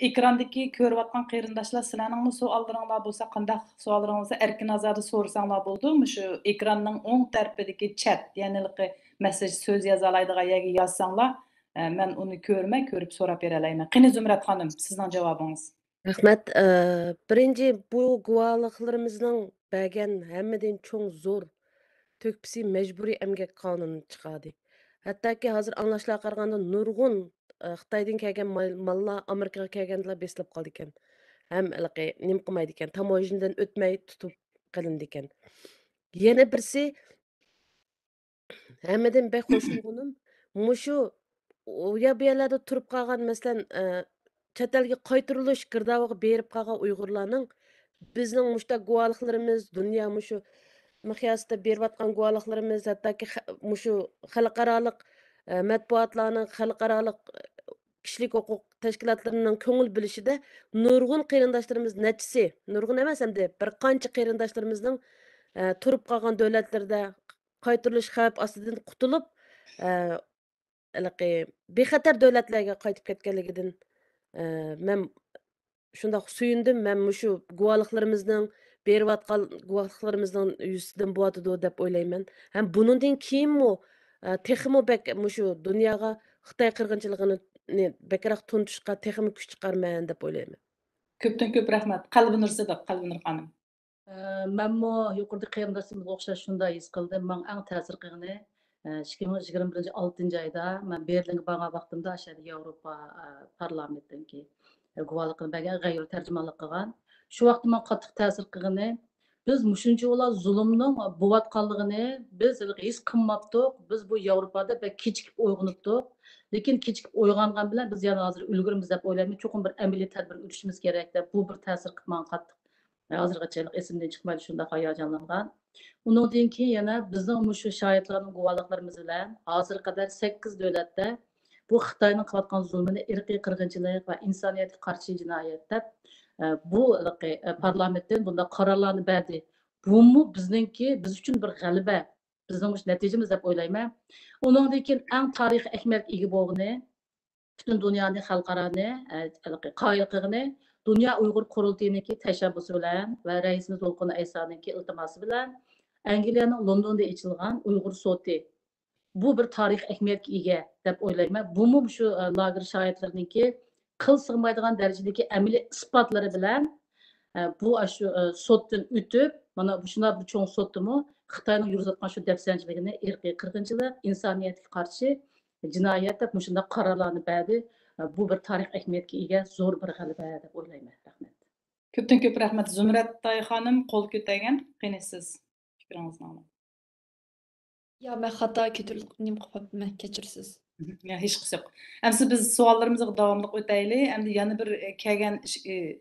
ekrandagi ko'rayotgan qarindoshlar sizlarning savollaringlar bo'lsa, qanday savollaringiz bo'lsa erkin azada so'rasanglar bo'ldi. Shu ekranning o'ng tarafidagi chat, ya'ni mesaj so'z yoza oladigan yerga yozsanglar, men uni ko'rib so'rab bera olaman. Qani Zumrat xonim, sizning javobingiz. Rahmat. Birinci bu guvalıqlarımızın bəgən həmmədin çoğ zor tökpisi mecburi əmgək qanunu çıxadı. Hatta ki hazır anlaşılar qarğanda nurgun Xitaydan kelgan mallar Amerikaga kelganda besilib qoldi ekan. Ham nim qilmaydi ekan, tamojindan o'tmay tutib qilindi ekan. Yana birisi hammadan bək xoşluğunum mushu uya bu yerlarda turib qolgan masalan chet elga qaytarilish girdaviga berib qolgan Uyg'urlarning bizning mushta guvohliklarimiz dunyo mushu miqyosida berayotgan guvohliklarimiz hattoki mushu xalqaroliq matbuotlarning xalqaroliq kishilik huquq tashkilotlarining ko'ngil bilishida nurg'un qarindoshlarimiz nechisi nurg'un emas hamda bir qancha qarindoshlarimizning turib qolgan davlatlarda qaytarilish xavf ostidan qutulib bexatar davlatlarga qaytib ketganligidan men shundoq suyundim. Men shu guvohliklarimizning berayotgan guvohliklarimizning yuzidan bo'yotidi deb o'ylayman. Ham buningdan keyinmi texmo bek shu dunyoga Xitoy qirg'inchiligini bekroq tunishga texmo kuch chiqarman deb o'ylayman. Ko'pdan ko'p rahmat. Qalbinur Sidiq, Qalbinur xonim. Menmo yuqorida qarindoshimizga o'xshash shunday his qildim. Men eng ta'sir qilgani 2021-6 ayda men Berlinga borgan vaqtimda o'sha Yevropa parlamentidagi guvohlikni bergan g'ayri tarjimonlik qilgan. Shu vaqtda men qattiq ta'sir qilgani biz mushuncha ular zulmning bo'layotganligini biz his qilmabdik. Biz bu Yevropada kechikib uyg'onibdik. Lekin kechikib uyg'ongan bilan biz yana hozir ulgurimiz deb o'ylayman. Cho'qim bir amaliy tadbir o'tishimiz kerak deb bu bir ta'sir qilgan qattiq. Hozirgacha esimdan chiqmaydi shunday hayajonlangan. Undan keyin yana bizning shu shohidlarning guvohliklarimiz bilan hozir qadar 8 davlatda bu Xitoyning qilayotgan zulmini irqiy qirg'inchilik va insoniyatga qarshi jinoyat deb bu parlamentdan bunda qarorlarni berdi. Bu bizningki biz uchun bir g'alaba, bizning natijamiz deb o'ylayman. Undan keyin eng tarixiy ahamiyatga ega bo'lgani butun dunyoning xalqaroni qoyil qilgani Dünya Uyghur Qurultayınınki təşəbbüsü bilan və rəisimiz To'lqin Aysoninki iltimosi bilan Angliyaning Londonda ochilgan Uyghur soti. Bu bir tarix ahamiyatga ega deb o'ylayman. Bu shu lager shohidlarininki qil sig'maydigan darajadagi amaliy isbotlari bilan bu shu sotdan o'tib, mana shunday bir cho'ng sotdimi Xitoyning yurgizayotgan shu dafsanchiligini, irqiy qirg'inchilik, insoniyatga qarshi jinoyat deb shunday qarorlarni berdi. Bu bir tarix ahamiyatga ega zo'r bir g'alaba deb o'ylayman. Rahmat. Ko'pdan ko'p rahmat. Zumrat xonim qo'l ko'targan. Qani siz fikringizni oling. Ya men xato nim qilibman, kechirsiz. Ya hech qisi yo'q. Endi biz savollarımızga davomli o'taylik. Endi yana bir kelgan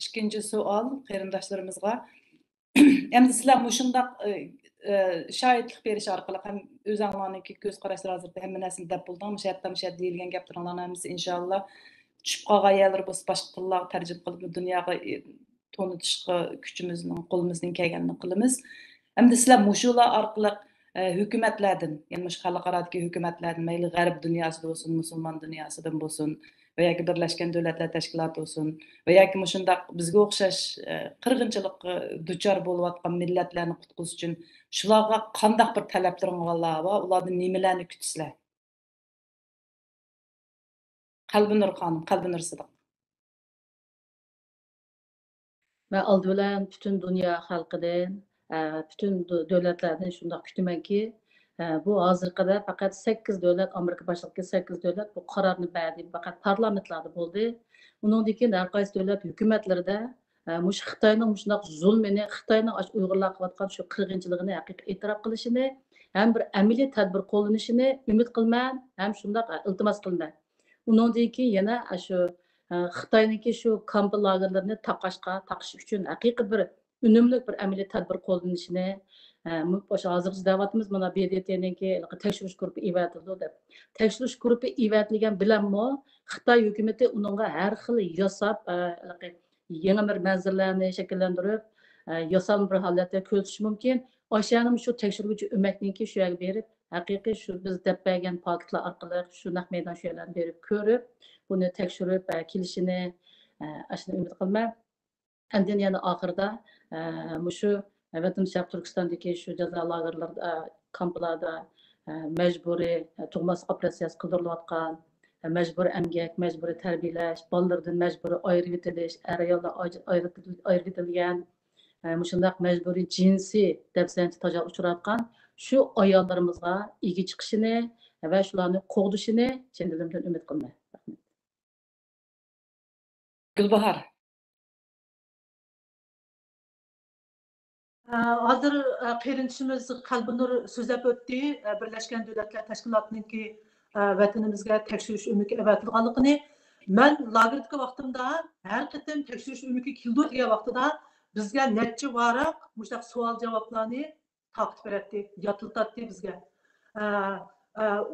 ikkinchi savol qarindoshlarimizga. Endi sizlar mushundaq shohidlik berish orqali ham o'zinglarniki ko'z qarashlar hozirda hamma narsani deb bo'lding. O'sha yerda deyilgan gaplarning hammasi inshaalloh tushib qolgan yerlar bo'lsa boshqa tillarga tarjima qilib dunyoga tonitishga kuchimizning qo'limizdan kelganini qilamiz. Endi sizlar mushular orqali hukumatlardan, ya'ni shu xalqarodagi hukumatlardan, mayli g'arb dunyosida bo'lsin, musulmon dunyosidan bo'lsin, va yoki Birlashgan Davlatlar Tashkiloti bo'lsin, va yoki shundaq bizga o'xshash qirg'inchilikqa duchor bo'layotgan millatlarni qutqizish uchun shularga qanday bir talablaring bor va ulardan nimalarni kutisizlar? Qalbinur xonim, Qalbinur Sidiq. Men oldi bilan butun dunyo xalqidan, butun davlatlardan shunday kutamanki, bu hozirgada faqat 8 davlat, Amerika boshliqligi 8 davlat bu qarorni berdi, faqat parlamentlarda bo'ldi. Undan keyin har qaysi davlat hukumatlarida mush Xitoyning shunday zulmini, Xitoyning Uyg'urlar qilayotgan shu qirg'inchiligini haqiqiy e'tirof qilishini, ham bir amaliy tadbir qo'llanishini umid qilman, ham shunday iltimos qilman. Undan keyin yana shu Xitoyninki shu kamp lagerlarini taqish uchun haqiqiy bir unumli bir amaliy tadbir qo'llanishini O'sha hozirgi davatimiz mana BDT'ninki tekshirish guruhi evatildi deb. Tekshirish guruhi evatilgan bilanmi Xitoy hukumati uningga har xil yasab yangi bir manzillarni shakllantirib, yasal bir holatda ko'rsatish mumkin. O'shaning shu tekshiruvchi ummatniki shu yerga berib, haqiqiy shu biz deb bergan paketlar orqali shu naq maydon shu yerlarni berib ko'rib, buni tekshirib kelishini ashuni umid qilman. Endi yana oxirida shu Vatan Sharq Turkistondagi shu jazo lagerlarida, kamplarda majburiy tug'mas operatsiyasi qildirilayotgan, majburiy emgak, majburiy tarbiyalash, bolalardan majburiy ayirib etilish, ayollar ayirib etilgan, shundaq majburiy jinsiy dafsanchi tajovuz uchrayotgan shu ayollarimizga ega chiqishini va shularni qo'g'dishini chin dilimdan umid qilman. Gulbahar. Hozir qeyrinishimiz Qalbinur so'zlab o'tdi. Birlashgan Davlatlar Tashkilotininki vatanimizga tekshirish umiki avatilganligini. Men lagerdagi vaqtimda har qatim tekshirish umiki keldi degan vaqtida bizga necha varaq mushtaq savol javoblarni taqib beradi, yotiltatdi bizga.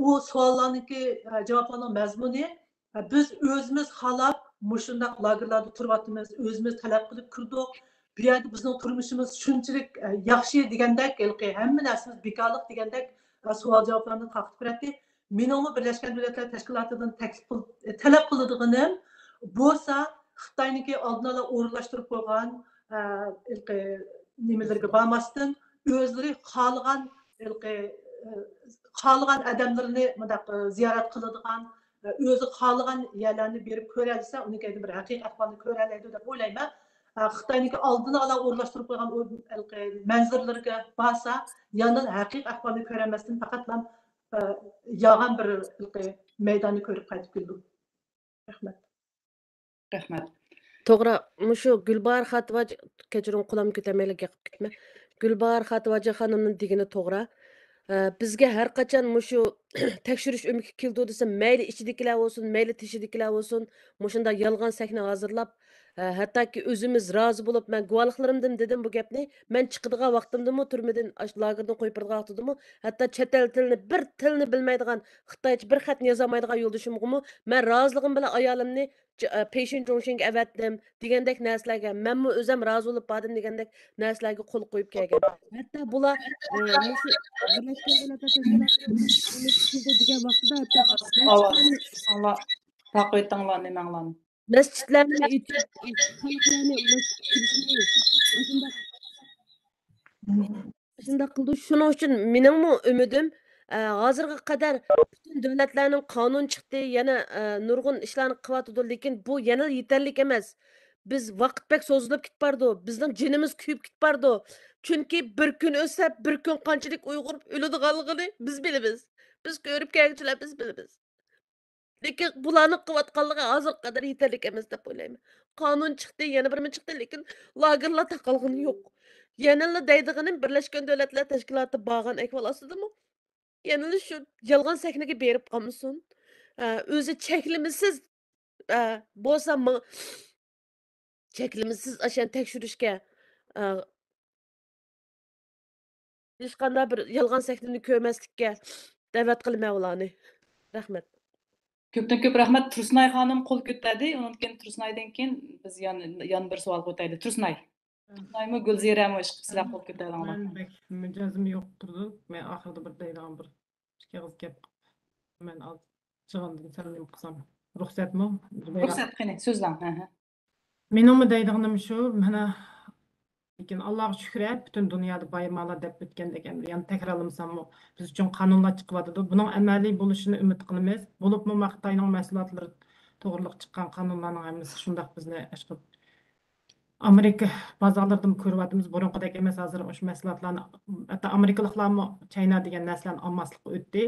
U savollarniki javoblarning mazmuni biz o'zimiz xalab mushundaq lagerlarda turyapmiz, o'zimiz talab qilib kirdik. Bu yerda bizning turmushimiz shunchalik yaxshi degandek, hamma narsamiz bekorlik degandek savol javoblarni taqib beradi. Mening Birlashgan Davlatlar Tashkilotidan talab qiladiganim bo'lsa Xitoyniki oldin ola o'rinlashtirib qo'ygan nimalarga bormasdan o'zlari xohlagan odamlarni ziyorat qiladigan, o'zi xohlagan yerlarni berib ko'ralsa, uniki bir haqiqiy ahvolni ko'ralaydi deb o'ylayman. Xitoyniki oldin ola o'rinlashtirib qo'ygan manzillarga borsa, yandan haqiqiy ahvolni ko'ramasdan faqat yağan bir maydonni ko'rib qaytib keldim. Rahmat. Rahmat. To'g'ri, shu Gulbahor Xatvaj kechiring qulam ko'tarmaylik gapib ketma. Gulbahor Xatvaji xonimning degani to'g'ri. Bizga har qachon shu tekshirish umiki keldi desa, mayli ichidagilar bo'lsin, mayli tishidagilar bo'lsin, shunda yolg'on sahna hozirlab, hattoki o'zimiz rozi bo'lib, men guvohliklarimdan dedim bu gapni, men chiqadigan vaqtimdami turmadan lagerdan qo'yib turgan vaqtidami, hatto chet el tilini bir tilni bilmaydigan, xitoycha bir xatni yozolmaydigan yo'ldashimgami, men roziligim bilan ayolimni Patient Jongshinga avatdim degandek narsalarga, menmi o'zim rozi bo'lib bordim degandek narsalarga qo'l qo'yib kelgan. Hatto bular degan vaqtida masjidlarni shunday qildi. Shuning uchun meningmi umidim hozirga qadar butun davlatlarning qonun chiqdi, yana nurg'un ishlarni qilyotdi, lekin bu yana yetarli emas. Biz vaqt bek so'zilib ketib bordi, bizning jinimiz kuyib ketib bordi. Chunki bir kun o'sa, bir kun qanchalik Uyg'ur o'ladiganligini biz bilamiz. Biz ko'rib kelganchilar biz bilamiz. Lekin bularni qilayotganligi hozir qadar yetarli emas deb o'ylayman. Qonun chiqdi, yana birmi chiqdi, lekin lagerlar taqalg'ini yo'q. Yanada deydiganim Birlashgan Davlatlar Tashkiloti borgan ahvol ostidami? Yanada shu yolg'on sahnaga berib qolmasin. O'zi cheklimisiz bo'lsa, cheklimisiz ashan tekshirishga hech qanday bir yolg'on sahnani ko'rmaslikka da'vat qilmayman ularni. Rahmat. Ko'pdan ko'p rahmat. Tursunay xonim qo'l ko'tardi. Undan keyin Tursunaydan keyin biz yon bir savol ko'taylik. Tursunay. Tursunaymi Gulzirami ish qilsizlar qo'l ko'targanlar. Men mijozim yo'q turdi. Men oxirida bir deydigan bir kag'az gap. Men chiqandan salim qilsam. Ruxsatmi? Ruxsat qilin, so'zlang. Meningmi deydiganim shu, mana lekin Allohga shukr, butun dunyoda bayramlar deb o'tgandek endi yana takrorlamasam, biz uchun qonunlar chiqyapti. Buning amaliy bo'lishini umid qilamiz. Bo'libmi Xitoyning mahsulotlari to'g'riliq chiqqan qonunlarning hammasi shundoq bizni ashqib Amerika bozorlaridan ko'ryapmiz. Burunqidek emas, hozir o'sha mahsulotlarni hatto amerikaliklarmi China degan narsalarni olmaslikka o'tdi.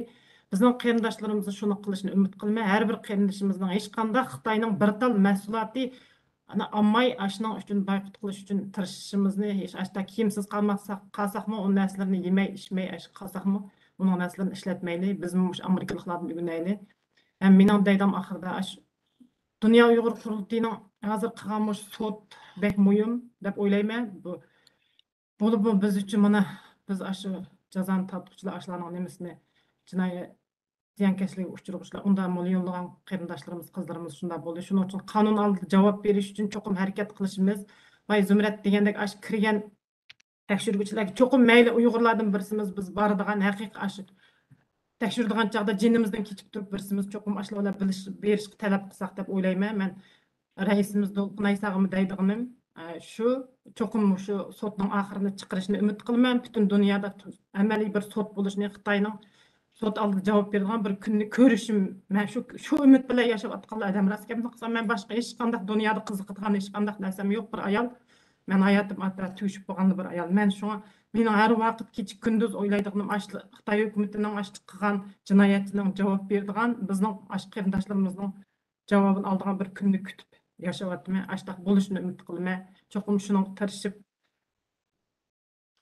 Bizning qarindoshlarimiz shuni qilishni umid qilmay, har bir qarindoshimizning hech qanday Xitoyning bir tal mahsuloti ana ammay ashning uchun boykot qilish uchun tirishishimizni hech ashta kiyimsiz qolsaqmi, u narsalarni yemay, ichmay qolsaqmi, uning narsalarni ishlatmaylik. Biz amerikaliklardan o'rganaylik. Ham mening deydim oxirida Dunyo Uyg'ur qurultiyining hozir qilgan sud bek muhim deb o'ylayman. Bu bo'lib biz uchun mana biz aşı cazanı tatlıkçılar aşılarının nemesini cinayi ziyankeşliğe uçurğuşlar. Onda milyonlagan qarindaşlarımız, kızlarımız şunda boldu. Şunun için kanun aldı cevap veriş için çokum hareket kılışımız. Vay Zümrət degендek aş kirgen tekşürgüçler çokum meyli Uygurlardan birisimiz biz baradigan haqiqiy aşı tekşürdigan çağda jinimizden keçip turup birisimiz çokum aşılar biliş beriş talep kılsak dep oylayman. Men reisimiz Dolqun Aysag'ımı deydiğim şu çokum şu sotun ahırını çıkarışını ümit kılmam. Bütün dünyada ameli bir sot buluşunu Xitayning sot aldı cevap berdigan bir kunni görüşüm. Men şu ümit bilan yaşap atqan adam raskem qilsam men boshqa hech qanday dunyoda qiziqadigan hech qanday narsam yo'q bir ayol. Men hayotim ata tuşup bo'lgan bir ayol. Men şuna meni har vaqt kecha kunduz o'ylaydiganim ashli Xitoy hukumatining ashli qilgan jinoyatining javob berdigan bizning ash qarindoshlarimizning javobini oldigan bir kunni kutib yaşavatma, aştaq buluşunu ümit qilma. Çoxum şunun tirişib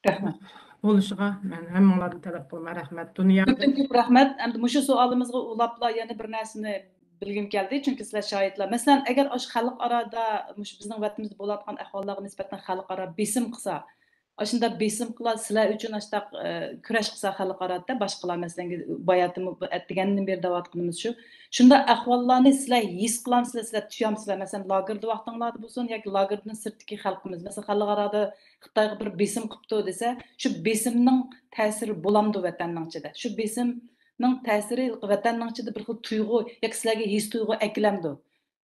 Rahmat. buluşuğa men hammalardan talep qilma. Rahmat. Dünyada Köp rahmat. Endi mushu sualımızga ulapla yana bir narsani bilgim keldi. Çünkü sizlar şahitlar. Mesela eğer aş xalqarada mush bizning vatanimizda bo'layotgan ahvollarga nisbatan xalqaro besim qilsa, aşında besim qila sizlar uchun aştaq kurash qilsa xalqarada boshqalar masalan bayatimi degandan beri davatqinimiz shu. Shunda ahvollarni sizlar his qilamsizlar, sizlar tushunamsizlar. Masalan, lagerda vaqtinglarda bo'lsin yoki lagerdan sirtdagi xalqimiz. Masalan, xalqarada Xitoyga bir besim qilibdi desa, shu besimning ta'siri bo'lamdi vatanning ichida. Shu besimning ta'siri vatanning ichida bir xil tuyg'u yoki sizlarga his tuyg'u aklamdi.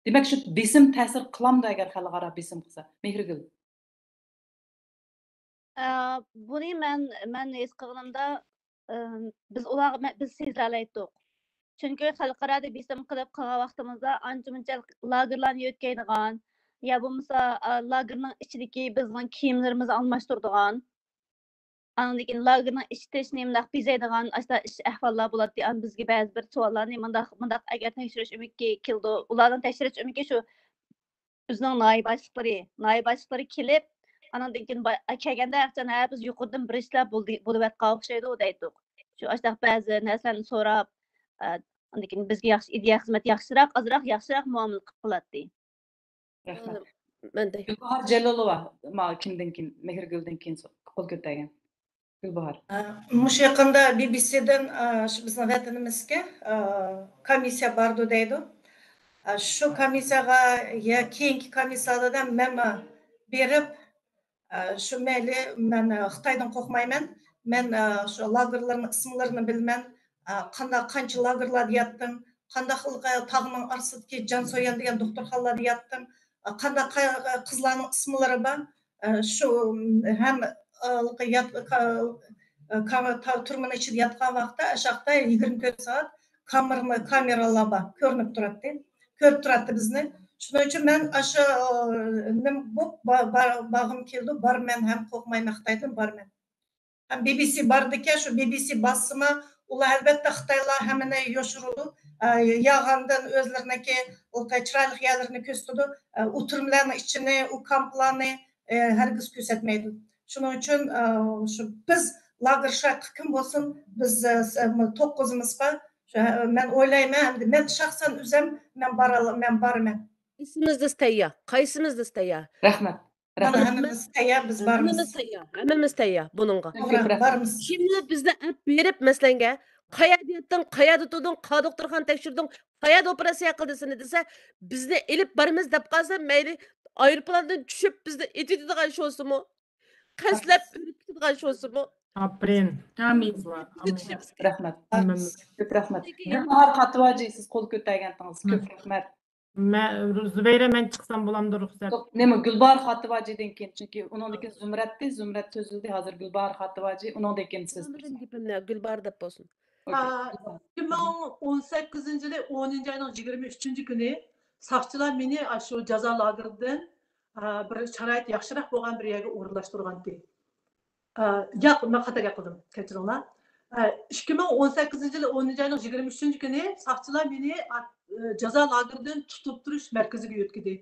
Demak, shu besim ta'sir qilamdi agar xalqaro besim qilsa. Mehrigul. Buni men his qilganimda biz sezlalaydik. Chunki xalqarada besim qilib qilgan vaqtimizda ancha-muncha lagerlarni o'tkazadigan, ya bo'lmasa lagerning ichidagi bizning kiyimlarimizni almashtiradigan, andan keyin lagerning ichida nimdaq bezaydigan ashta ish ahvollar bo'ladi. Bizga ba'zi bir savollarni mundaq agar tekshirish umidga keldi. Ularning tekshirish umidga shu bizning noyib boshliqlari kelib, andan keyin kelganda biz yuqoridan bir ishlar bo'layotgan o'xshaydi deydik. Shu ashta ba'zi narsalarni so'rab, andan keyin bizga yaxshi ideya xizmat yaxshiroq muomala qiladi. Rahmat. Men de. Gulbahar Jalolova ma kimdan keyin Mehriguldan keyin qo'l ko'targan. Gulbahar. Mush yaqinda BBC'dan shu bizning vatanimizga komissiya bordi deydi. Shu komissiyaga ya keyingi komissiyalardan men berib shu mayli men Xitoydan qo'rqmayman. Men shu lagerlarning ismlarini bilman. Qancha lagerlarda yatdim, qanday tog'ning orasidagi Jansoyan degan doktorxonalarda yatdim. Qanday qizlarning ismlari bor. Shu ham turmani ichida yotgan vaqtda ashaqda 24 soat kameralar bor, ko'rinib turadi. Ko'rib turadi bizni. Shuning uchun men shu nim bag'im keldi, borman ham qo'rqmayman Xitoydan borman. Ham BBC bordiki, shu BBC basımı ular albatta Xitoylar hammani yoshirdi. Yağandan o'zlariniki chiroyli yerlarini ko'rsatdi. O'tirmalarni ichini, u kamplarni hargiz ko'rsatmaydi. Shuning uchun shu biz lager shaq kim bo'lsin, biz 9'imiz bor. Men o'ylayman, men shaxsan o'zim men boraman. Qaysimiz tayyor? Qaysimiz tayyor? Rahmat. Mana hammamiz tayyor, biz bormiz. Hammamiz tayyor buningga. Bormiz. Kimni bizda ap berib maslanga qayerdan tutding, qa doktorxon tekshirding, qayerda operatsiya qildisini desa, bizni elib boramiz deb qolsa, mayli aeroplandan tushib bizni etadigan sho'simi? Qaslab o'rikadigan sho'simi? Aprin. Amin. Rahmat. Ko'p rahmat. Gulbahar Xativaji siz qo'l ko'targandingiz. Ko'p rahmat. Zübeyre men chiqsam bo'lamdi ruxsat. Nima Gulbahar Xativajidan keyin chunki uningdan keyin Zumrat so'zildi. Hozir Gulbahar Xativaji, uningdan keyin siz. Gulbar deb bo'lsin. 2018 yılı 10. ayının 23. günü saqçılar meni şu jaza lageridan bir sharoit yaxshiroq bo'lgan bir yerga o'rinlashtirgandi. Yo'q, men xato gapirdim, kechiringlar. 2018 yılı 10. ayının 23. günü saqçılar meni jaza lageridan tutib turish markaziga o'tkazdi.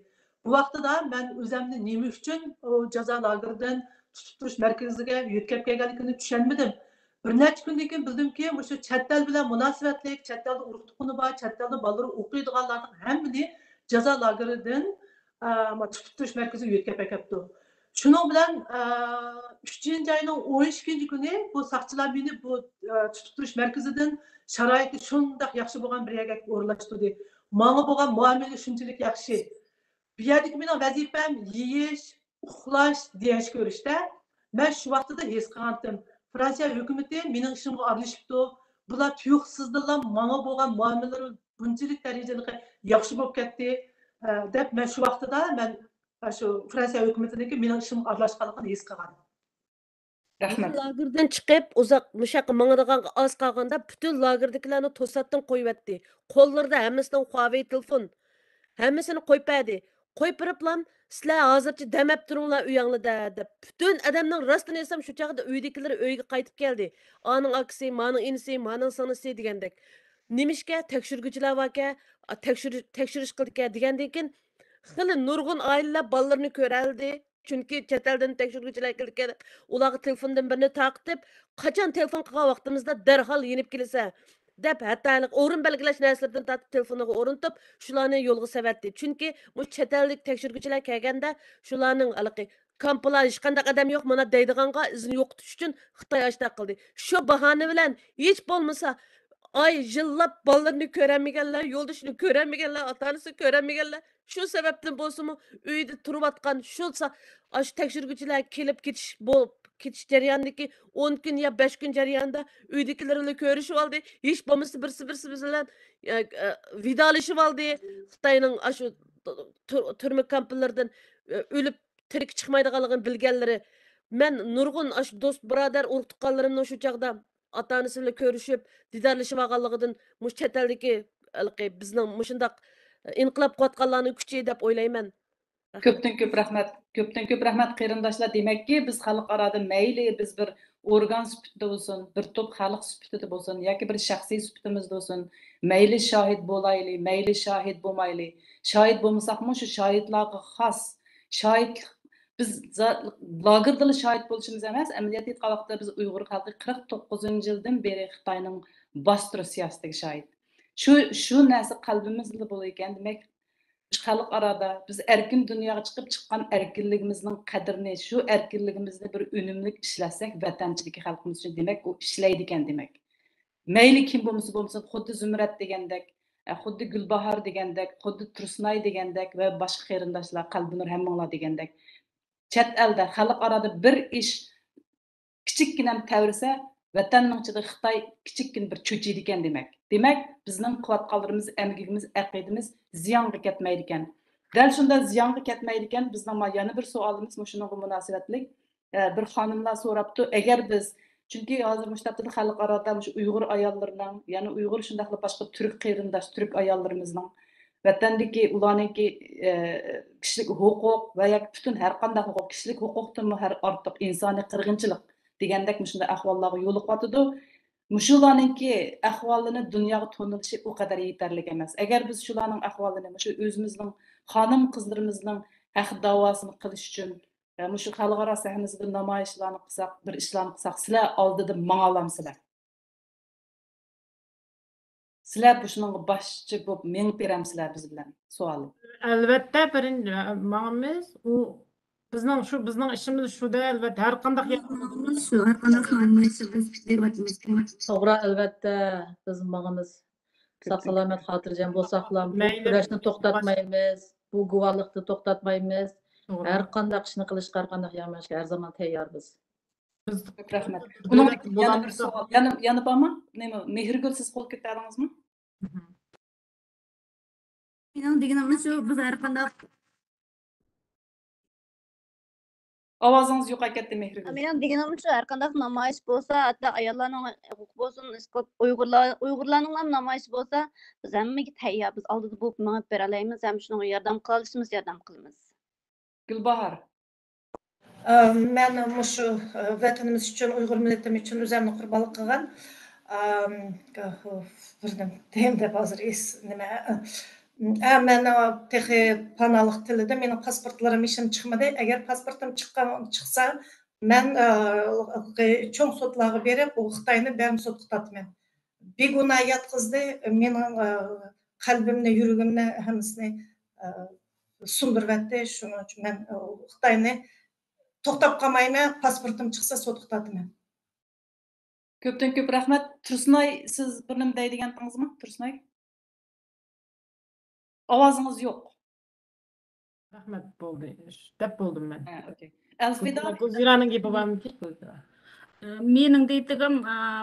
Bu vaqtda da men o'zimni nima uchun o jaza lageridan tutib turish markaziga yetkazib kelganligini tushunmadim. Bir necha kundan keyin bildimki, shu chet el bilan munosabatlik, chet elda urug' tuqquni bor, chet elda bolalar o'qiydiganlarning hammani jazo lageridan tutib turish markaziga yetkazib kelibdi. Şunun bilan 3. ayının 12. günü bu saqçılar beni bu tutub turuş mərkəzidən şəraiti şundaq yaxşı bolğan bir yerə orlaşdırdı. Manga bolğan muamele şunçalik yaxşı. Bir yerdeki benim vazifem yiyiş, uxlaş, diyeş görüşte. Ben şu vaxtda his qilgandim. Fransiya hökuməti mening işimga aralashibdi. Bular tuyuqsizdilar, manga bolğan muamelelari bunchalik darajada yaxshi bo'lib ketdi. Deb men shu vaqtida men şu Fransiya hökumətindəki mening işimga aralashganligini his qilgandim. Rahmat. Lagerdan chiqib, uzoq mushaqqa mangadigan oz qolganda butun lagerdagilarni to'satdan qo'yibdi. Qo'llarida hammasidan Huawei telefon. Hammasini qo'yib berdi. Qo'yib beriblam, sizlar hozircha damab turinglar uyinglarda deb. Butun odamning rostini desam shu chaqda uydagilar uyga qaytib keldi. Aning akasi, maning inisi, maning sinisi degandek. Nimishga tekshiruvchilar vaka, tekshirish qildik degandan keyin xili nurg'un oilalar bolalarini ko'raldi. Chunki chet eldan tekshiruvchilar kelgan, ularga telefondan birini taqib, qachon telefon qilgan vaqtimizda darhol yenib kelsa deb hatto o'rin belgilash narsalardan tortib telefoniga o'rintib, shularni yo'lga savatdi. Chunki bu chet ellik tekshiruvchilar kelganda shularning kamplar hech qanday odam yo'q, mana deydiganga izni yo'qotish uchun Xitoy ashta qildi. Shu bahona bilan hech bo'lmasa ay yillab bolalarni ko'ramaganlar, yo'ldoshini ko'ramaganlar, ota-onasini ko'ramaganlar. Shu sababdan bo'lsa-mu uyda turib shu tekshiruvchilar kelib ketish jarayonidagi 10 kun yo 5 kun jarayonida uydagilarni ko'rishib oldi. Hech bo'lmasa birsi bilan vidolashib oldi. Xitoyning shu turma kamplardan o'lib tirik chiqmaydiganligini bilganlari. Men nurg'un do'st birodar urug'tuqqanlarimni shu chaqda ota-onasi bilan ko'rishib, didorlashib olganligidan mush chet eldagi bizning mushundaq inqilob qilayotganlarni kuchi deb o'ylayman. Köpten köp rahmet. Köpten köp rahmet qarindoshlar. Demek ki biz xalqarada mayli biz bir organ süpütde olsun, bir top xalq süpütde olsun, yoki bir shaxsiy süpütimizde olsun, mayli şahit bo'layli, mayli şahit bo'lmayli. Şahit bo'lmasaqmi shu shahidlarga xos şahit biz lagerda şahit bo'lishimiz emas, amaliyotda aytgan vaqtda biz Uyg'ur xalqi 49-yildan beri Xitoyning bostirish siyosatiga shahid. Şu narsa qalbimizda bo'lar ekan, demak xalq arada biz erkin dunyoga chiqqan erkinligimizning qadrini, shu erkinligimizni bir unumli ishlasak, vatanchilik xalqimiz uchun demak u ishlaydi ekan demak. Mayli kim bo'lmasa, xuddi Zumrat degandek, xuddi Gulbahor degandek, xuddi Tursunay degandek va boshqa qarindoshlar, Qalbinur hammanglar degandek. Chet elda xalq arada bir ish kichikgina tavrisa, vatanning ichida Xitoy kichikkin bir cho'chiydi ekan demak. Demak, bizning qilayotganlarimiz, emgigimiz, aqidimiz ziyonga ketmaydi ekan. Dal shunda ziyonga ketmaydi ekan, bizning yana bir savolimiz shunga munosabatli. Bir xonimlar so'rabdi, agar biz chunki hozir mushtatda xalq arada shu Uyg'ur ayollarining, yana Uyg'ur shundaqli boshqa turk qarindosh, turk ayollarimizning vatandagi ularningki kishilik huquq va butun har qanday huquq, kishilik huquqdan har ortiq insoniy qirg'inchilik degandek shunday ahvollarga yo'liqyotidi. Mushularninki ahvolini dunyoga to'nilishi o qadar yetarli emas. Agar biz shularning ahvolini shu o'zimizning xonim qizlarimizning haq davosini qilish uchun shu xalqaro sahnasida namoyishlarni qilsak, bir ishlarni qilsak, sizlar oldida menga olamsizlar. Sizlar bu shunga boshchi bo'lib menib beramsizlar biz bilan? Savolim. Albatta, birinchi ma'amiz u bizning ishimiz shuda, albatta har qanday To'g'ri, albatta biz mağımız sağ salamat xotirjam bo'lsaqlar, bu kurashni to'xtatmaymiz, bu guvalliqni to'xtatmaymiz. Har qanday ishni qilishga, har qanday yamashga har zaman tayyormiz. Çok rahmet. Bunun yana bir savol. Yana bormi? Nima? Mehrgul siz qo'l ko'tardingizmi? Mening deganim shu, biz har qanday Ovozingiz yo'qolib ketdi Mehrgul. Mening deganim shu, har qanday namoyish bo'lsa, hatto ayollarning huquqi bo'lsin, Uyg'urlarning ham namoyish bo'lsa, biz hammaga tayyor, biz oldida bo'lib mengib bera olamiz, ham shunga yordam qilishimiz, yordam qilamiz. Gulbahor. Men shu vatanimiz uchun, Uyg'ur millatim uchun o'zimni qurbonlik qilgan birdim deyim deb hozir nima men texi panalik tilida mening pasportlarim ishim chiqmadi. Agar pasportim chiqsa, men cho'ng sotlarga berib, u Xitoyni bam sotga tortaman. Beguna yotqizdi, mening qalbimni, yuragimni hammasini sundiribdi. Shuning uchun men Xitoyni to'xtab qolmayman, pasportim chiqsa so'tiqtatıman. Köpten köp rahmat. Tursunay, siz bir nima deydigandingizmi? Tursunay? Ovozingіз yo'q. Rahmat bo'ldi. Deb bo'ldim men. Ha, okey. Elfida, Gulziraning gapi bormi? Менің дейтігім,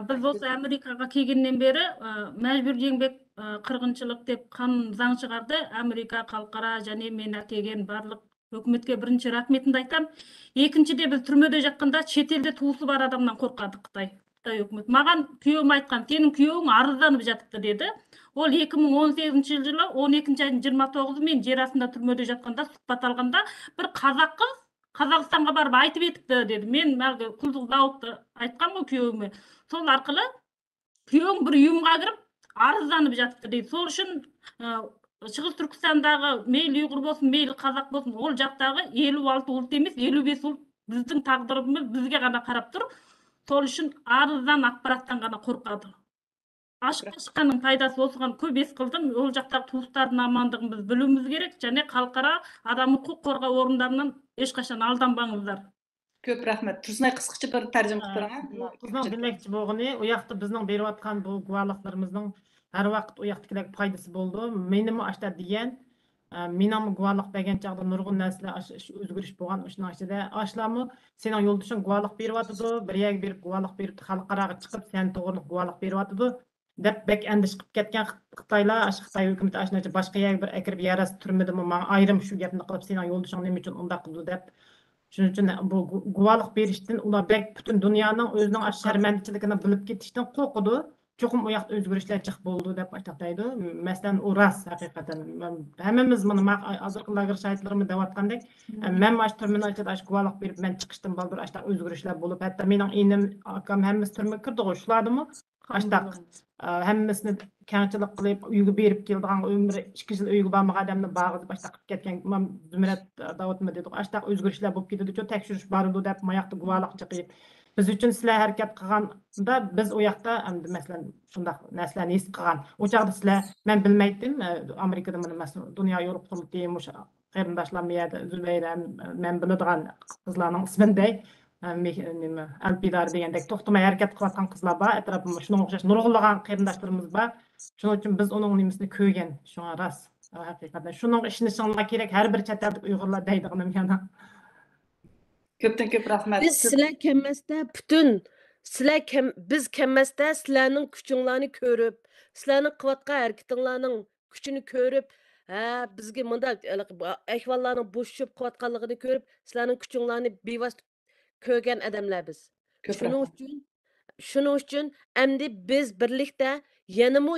біз осы Америкаға келгеннен бері мәжбүр еңбек қырғыншылық деп қанун заң шығарды. Америка халықара және мен әкелген барлық өкіметке бірінші рахметімді айтам. Екіншіде біз түрмеде жатқанда шетелде туысы бар адамнан қорқады Қытай өкімет. Маған күйеуім айтқан, сенің күйеуің арызданып жатыпты деді. Ол 2018 жылы 12 айдың 29-ы мен жер астында түрмеде жатқанда сұхбат алғанда бір қазақ қыз Қазақстанға барып айтып етіпті деді. Мен әлгі Құлдық Дауытты айтқан ғой күйеуіме. Сол арқылы күйеуің бір ұйымға кіріп арызданып жатыпты дейді. Сол үшін Шығыс Түркістандағы мейлі ұйғыр болсын, мейлі қазақ болсын, ол жақтағы 56 ұлт емес, 55 ұлт біздің тағдырымыз бізге ғана қарап тұр. Сол үшін арыздан, ақпараттан ғана қорқады. Ашыққа шыққанның пайдасы осыған көп ес қылдым. Ол жақтағы туыстардың амандығын біз білуіміз керек, және халықара адам құқық қорғау орындарынан ешқашан алданбаңыздар. Köp rahmat. Tursunay qısqacha bir tarjima qilib beraman. Qizning demoqchi bo'lgani, u yoqda bizning berib atgan bu guvohliklarimizning har vaqt u yoqdagilar foydasi bo'ldi. Menimi ashta degan, mening guvohlik bergan chaqda nurg'un narsalar o'zgarish bo'lgan. Shuning ichida ashlarmi sening yo'ldoshing guvohlik berib atadi, bir yerga berib guvohlik berib xalqaraga chiqib sen to'g'ri guvohlik berib atadi. deb bek endish qilib ketgan Xitoylar, Xitoy hukumati ashnacha boshqa yerga bir akirib yaras turmadimi, men ayrim shu gapni qilib sening yo'ldoshing nima uchun unda qildi deb. Shuning uchun bu guvohlik berishdan ular bek butun dunyoning o'zining sharmandachiligini bilib ketishdan qo'rqidi. Cho'qim u yoqda o'zgarishlar chiq bo'ldi deb aytadi. Masalan, u rost haqiqatan. Hammamiz buni hozirgi shahidlarimni deyotgandek, men mana turmani ichida guvohlik berib men chiqishdan baldir ashta o'zgarishlar bo'lib, hatto mening inim akam hammasi turmaga kirdi, shulardimi? Aştaq hammasini kengchilik qilib uyga berib keldigan umri 2 yil uyga bormagan odamni bag'ib aştaq qilib ketgan Zumrat Davutmi dedi. Aştaq o'zgarishlar bo'lib ketdi, cho tekshirish bor edi deb moyoqda guvohlik chiqib. Biz uchun sizlar harakat qilganda biz u yoqda endi masalan shundaq narsalarni his qilgan. O chaqda sizlar men bilmaydim, Amerikada mana masalan dunyo yo'l qurultiyi o'sha qarindoshlar miyada Zubayra men biladigan qizlarning isminday Alpidar degandek to'xtamay harakat qilayotgan qizlar bor, atrofimizda shunga o'xshash nurg'unlagan qarindoshlarimiz bor. Shuning uchun biz uning nimasini ko'rgan, shunga rost haqiqatan shuning ishonishinglar kerak har bir chet ellik uyg'urlar deydiganim yana. Ko'pdan ko'p rahmat. Biz sizlar kelmasda butun biz kelmasda sizlarning kuchinglarni ko'rib, sizlarning qilayotgan harakatinglarning kuchini ko'rib, bizga bunday ahvollarning bo'shib qilayotganligini ko'rib, sizlarning kuchinglarni bevosita ko'rgan odamlar biz. Shuning uchun endi biz birlikda yanamo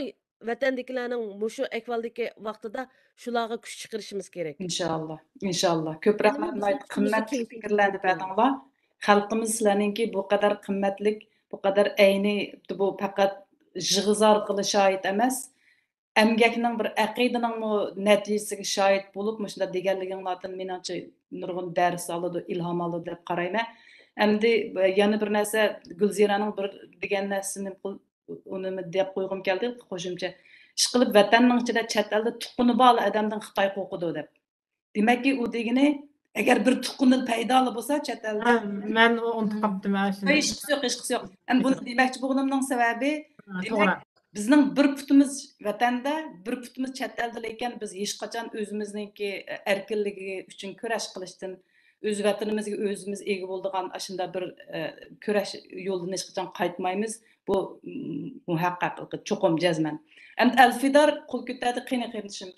vatandagilarning mushu ahvoldagi vaqtida shularga kuch chiqarishimiz kerak. İnşallah. İnşallah. Köp rahmat. Qimmatli fikrlarni berdinglar. Xalqimiz sizlarningki bu qadar qimmatlik, bu qadar ayni bu faqat jig'iz orqali shohid emas. Emgakning bir aqidaning natijasiga shohid bo'lib, shunda deganliginglardan menimcha nurg'un dars oladi, ilhom oladi deb qarayman. Endi yana bir narsa Gulziraning bir degan narsasini uni deb qo'ygim keldi, qo'shimcha. Ish qilib vatanning ichida chet elda tuqquni bor odamdan Xitoy qo'rqidi deb. Demakki, u degani agar bir tuqquni paydo bo'lsa chet elda men unutib qoldim shuni. Hech qisi yo'q. Endi buni demoqchi bo'lganimning sababi demak bizning bir putimiz vatanda, bir putimiz chet elda ekan, biz hech qachon o'zimizningki erkinligi uchun kurash qilishdan o'z vatanimizga o'zimiz ega bo'ladigan ashunda bir kurash yo'ldan hech qachon qaytmaymiz. Bu muhaqqaq cho'qim jazman. Endi Alfidar qo'l ko'tardi, qiyni-qiynishim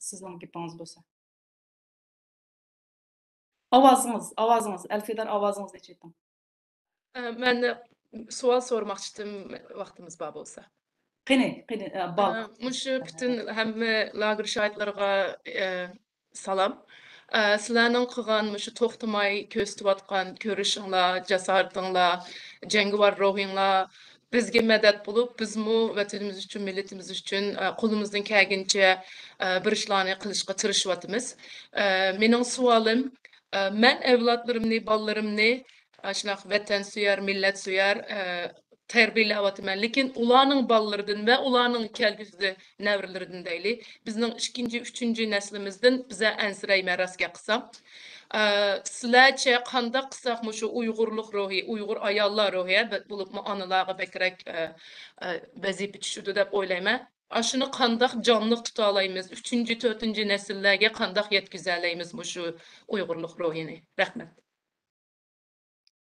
sizning gapingiz bo'lsa. Ovozingiz, Alfidar ovozingizni ayting. Men savol so'ramoqchi edim, vaqtimiz bor bo'lsa. Qiyni, bor. Mushu bütün hamma lager shohidlarga salom. Sizlarning qilgan mushu to'xtamay ko'rsatayotgan ko'rishinglar, jasoratinglar, jangovar ruhinglar bizga madad bo'lib, bizmi vatanimiz uchun, millatimiz uchun qo'limizdan kelgancha bir ishlarni qilishga tirishyapmiz. Mening savolim, men avlodlarimni, bolalarimni shunaqa vatan suyar, millat suyar terbiyeleyapman. Lekin ularning ballarından ve ularning kelgüsü nevrilerinden deyli. Bizning 2-nji, 3-nji neslimizden bize ensireyme rastga qısam. Sizlerçe qandaq qısaq şu Uygurluk ruhi, Uygur ayallar ruhi bulup mu anılağı bekrek vazife düşürdü dep oylayman. Aşını qandaq canlıq tuta alaymiz. 3-nji, 4-nji nesillerge qandaq yetkizaleymiz şu Uygurluk ruhini. Rahmet.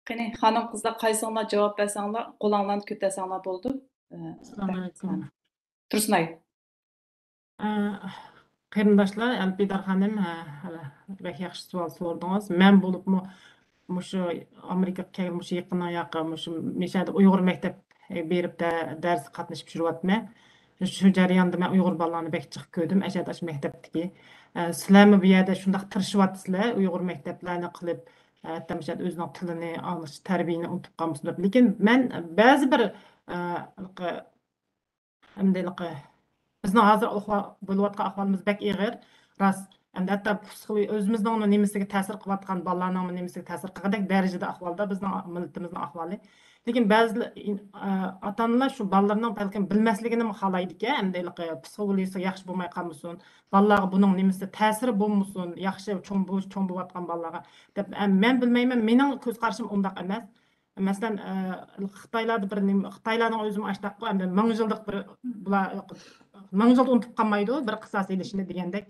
Qani xanım qızlar qaysыңlar cavab berсаңlar, qo'linglarni ko'tarsаңlar bo'ldi. Assalomu alaykum. Tursunay. Qarindoshlar, Alpidar xonim, bek yaxshi savol so'radingiz. Men bo'libmi shu Amerikaga kelgan shu yaqin oyoqqa shu Mishada Uyg'ur maktab berib dars qatnashib yuryapman. Shu jarayonda men Uyg'ur bolalarni bek chiqib ko'rdim. Ashad maktabdagi. Sizlarmi bu yerda shundoq tirishyapsizlar, Uyg'ur maktablarini qilib, hatto Mishada o'zining tilini olish, tarbiyani unutib qolmaslar. Lekin men ba'zi bir bizning hozir bo'layotgan ahvolimiz bek ig'ir. Rost, hatto o'zimizning nemasiga ta'sir qilayotgan bolalarning nemasiga ta'sir qilgandek darajada ahvolda bizning millatimizning ahvoli. Lekin ba'zi ota-onalar shu bolalarning balkim bilmasligini xohlaydi ekan, psixologiyasi yaxshi bo'lmay qolmasin, bolalarga buning nemasi ta'siri bo'lmasin, yaxshi cho'ng bo'layotgan bolalarga deb men bilmayman, mening ko'z qarashim undaq emas. Masalan, Xitoylarning o'zim ashtaq endi 1000 yillik bir bular 1000 yil unutib qolmaydi, bir qissasi ilishini degandek.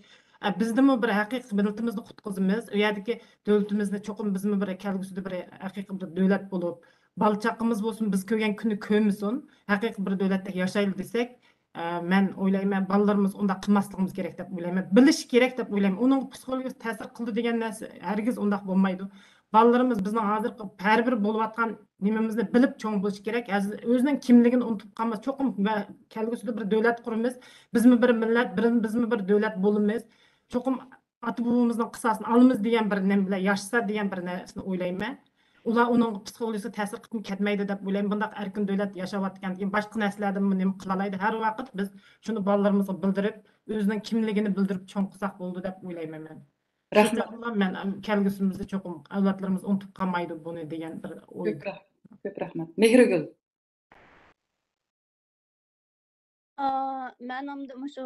Bizdimi bir haqiqiy millatimizni qutqizimiz, u yerdagi davlatimizni cho'qim bizmi bir kelgusida bir haqiqiy bir davlat bo'lib, balchaqimiz bo'lsin, biz ko'rgan kuni ko'rmasin, haqiqiy bir davlatda yashaylik desak, men o'ylayman, bolalarimiz unda qilmasligimiz kerak deb o'ylayman. Bilish kerak deb o'ylayman. Uning psixologiyasiga ta'sir qildi degan narsa hargiz undaq bo'lmaydi. Bolalarimiz bizning hozirgi har bir bo'layotgan nimamizni bilib cho'ng bo'lish kerak. O'zining kimligini unutib qolmas. Cho'qim kelgusida bir davlat quramiz. Bizmi bir millat, bizmi bir davlat bo'lamiz. Cho'qim ota-bobomizning qissasini olamiz degan bir nim bilan yashasa degan bir narsani o'ylayman. Ular uning psixologiyasiga ta'sir qilib ketmaydi deb o'ylayman. Bundaq erkin davlat yashayotgan keyin boshqa narsalardan nima qila oladi. Har vaqt biz shuni bolalarimizga bildirib, o'zining kimligini bildirib cho'ng qilsak bo'ldi deb o'ylayman men. Rahmat. Men kelgusimizda cho'qim avlodlarimiz unutib qolmaydi buni degan bir o'y. Ko'p rahmat. Mehrigul. Men hamda shu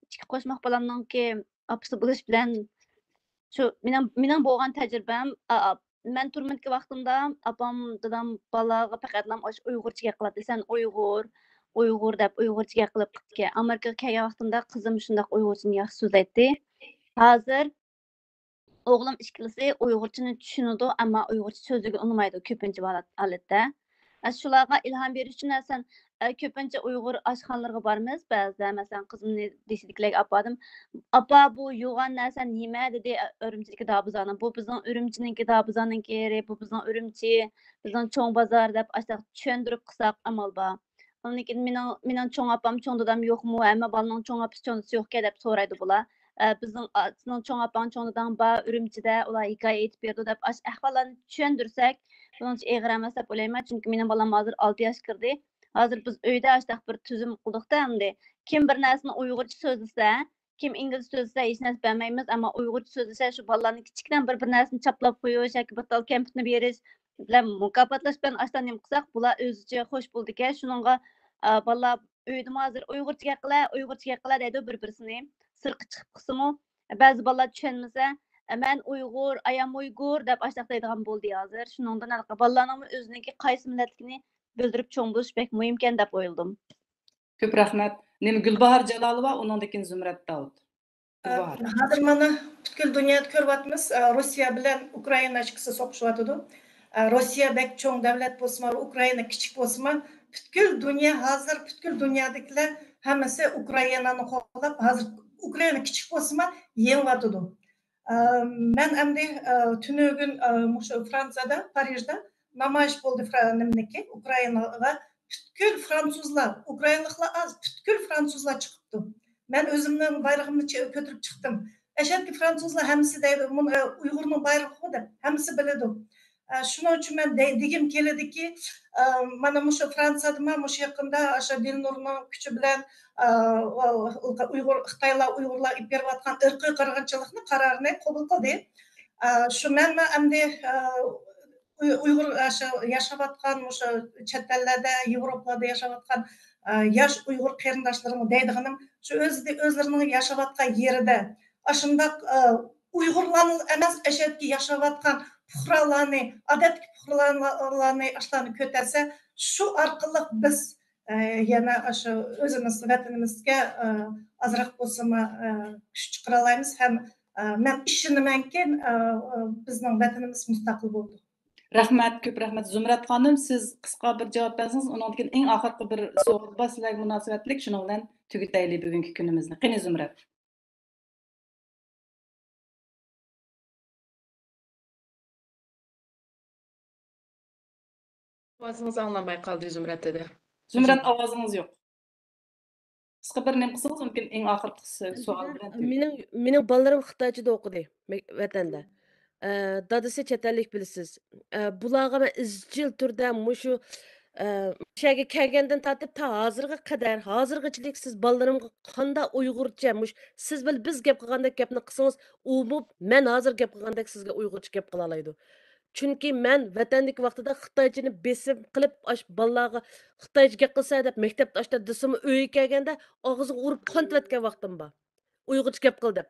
ikki qo'shmoq bolamninki opisi bo'lish bilan shu mening bo'lgan tajribam, men turmadagi vaqtimda opam, dadam bolalarga faqatlam Uyg'urcha gapiradi. Sen Uyg'ur deb Uyg'urcha qilib ketdi. Amerikaga kelgan vaqtimda qizim shundoq Uyg'urchani yaxshi so'zlaydi. Hozir o'g'lim ikkilisi Uyg'urchani tushunadi, ammo Uyg'urcha so'zligi unutmaydi ko'pincha holatda. Shularga ilhom berish uchun sen ko'pincha Uyg'ur oshxonalarga boramiz. Ba'zida masalan qizimni desidiklarga opadim. Apa bu yo'g'on narsa nima dedi Urumchidagi Dobuzonning. Bu bizning Urumchininki Dobuzonninki, bu bizning Urumchi, bizning cho'ng bozor deb ashta tushuntirib qilsak amal bor. Lekin mening cho'ng opam, cho'ng dadam yo'qmi? Hamma bolaning cho'ng opasi, cho'ngisi yo'q-ku deb so'raydi bular. Bizning cho'ng opam, cho'ng dadam bor Urumchida, ular hikoya aytib berdi deb ahvollarni tushuntirsak, buncha ig'ir emas deb o'ylayman. Chunki mening bolam hozir 6 yosh kirdi. Hozir biz uyda ashtaq bir tuzum qildik-da endi. Kim bir narsani Uyg'urcha so'zlasa, kim ingliz so'zlasa hech narsa bilmaymiz, ammo Uyg'urcha so'zlasa shu bolalarni kichikdan bir narsani chaplab qo'yish yoki bital kamputni berish bilan mukofotlash bilan ashtan nim qilsak, bular o'zicha xo'sh bo'ldi-ku. Shuningga bolalar uyda hozir Uyg'urcha qila deydi bir-birsini. Sirqi chiqib qismi, ba'zi bolalar tushunmasa, men Uyg'ur, ayam Uyg'ur deb ashtaq deydigan bo'ldi hozir. Shuningdan bolalarning o'ziniki qaysi millatligini bildirib cho'ng bo'lish bek muhimkan deb o'yladim. Ko'p rahmat. Nima Gulbahor Jalolova, uningdan Zumrat Davud. Hozir mana butkul dunyoda ko'ryapmiz, Rossiya bilan Ukraina ichkisi so'qishyotdi. Rossiya bek cho'ng davlat bo'lsa, Ukraina kichik bo'lsa, butkul dunyo hozir butkul dunyodikilar hammasi Ukrainani qo'llab, hozir Ukraina kichik bo'lsa, yengyotdi. Men endi tunugun shu Fransiyada, Parijda namoyish bo'ldi nimniki Ukrainaga butkul fransuzlar, ukrainaliklar az, butkul fransuzlar chiqibdi. Men o'zimning bayrog'imni ko'tarib chiqdim. Ashadki fransuzlar hammasi deydi, Uyg'urning bayrog'i deb, hammasi biladi. Shuning uchun men degim keladiki, mana shu Fransiyada mana shu yaqinda o'sha Dilnurning kuchi bilan Uyg'urlar ib berayotgan irqiy qirg'inchilikni qarorini qabul qildi. Shu men endi Uyghur yaşavatkan, chet ellerde, Avrupada yaşavatkan yaş Uyghur qarindoshlarım deydiganim, şu özlerinin yaşavatkan yeride, aşındak Uyg'urlarni emas, eşetki yaşavatkan puhralarni, adatki puhralarni aşlarını köterse, şu arqılık biz yana şu özümüz vatanimizga azroq bo'lsa kuch chiqara olamiz ham men ishonamanki bizning vatanimiz mustaqil bo'ldi. Rahmat, ko'p rahmat. Zumrat xonim, siz qisqa bir javob bersangiz, undan keyin eng oxirgi bir savol bor sizlarga munosabatlik, shuning bilan tugataylik bugungi kunimizni. Qani Zumrat. Ovozingiz anglanmay qoldi Zumrat dedi. Zumrat, ovozingiz yo'q. Qisqa bir nima qilsangiz, mumkin eng oxirgi savol bilan tugaylik. Mening bolalarim Xitoychada o'qidi vatanda. Dadasi chet ellik bilasiz. Bularga men izchil turda mushu yerga kelgandan tortib ta hozirga qadar, hozirgachilik siz bolalarimga qanday Uyg'urcha, siz biz gap qilgandek gapni qilsangiz, u men hozir gap qilgandek sizga Uyg'urcha gap qila oladi. Chunki men vatandagi vaqtida Xitoychani besim qilib, bolalarga Xitoycha gap qilsa deb maktabda ashta desam uyga kelganda og'ziga urib qontiratgan vaqtim bor. Uyg'urcha gap qil deb.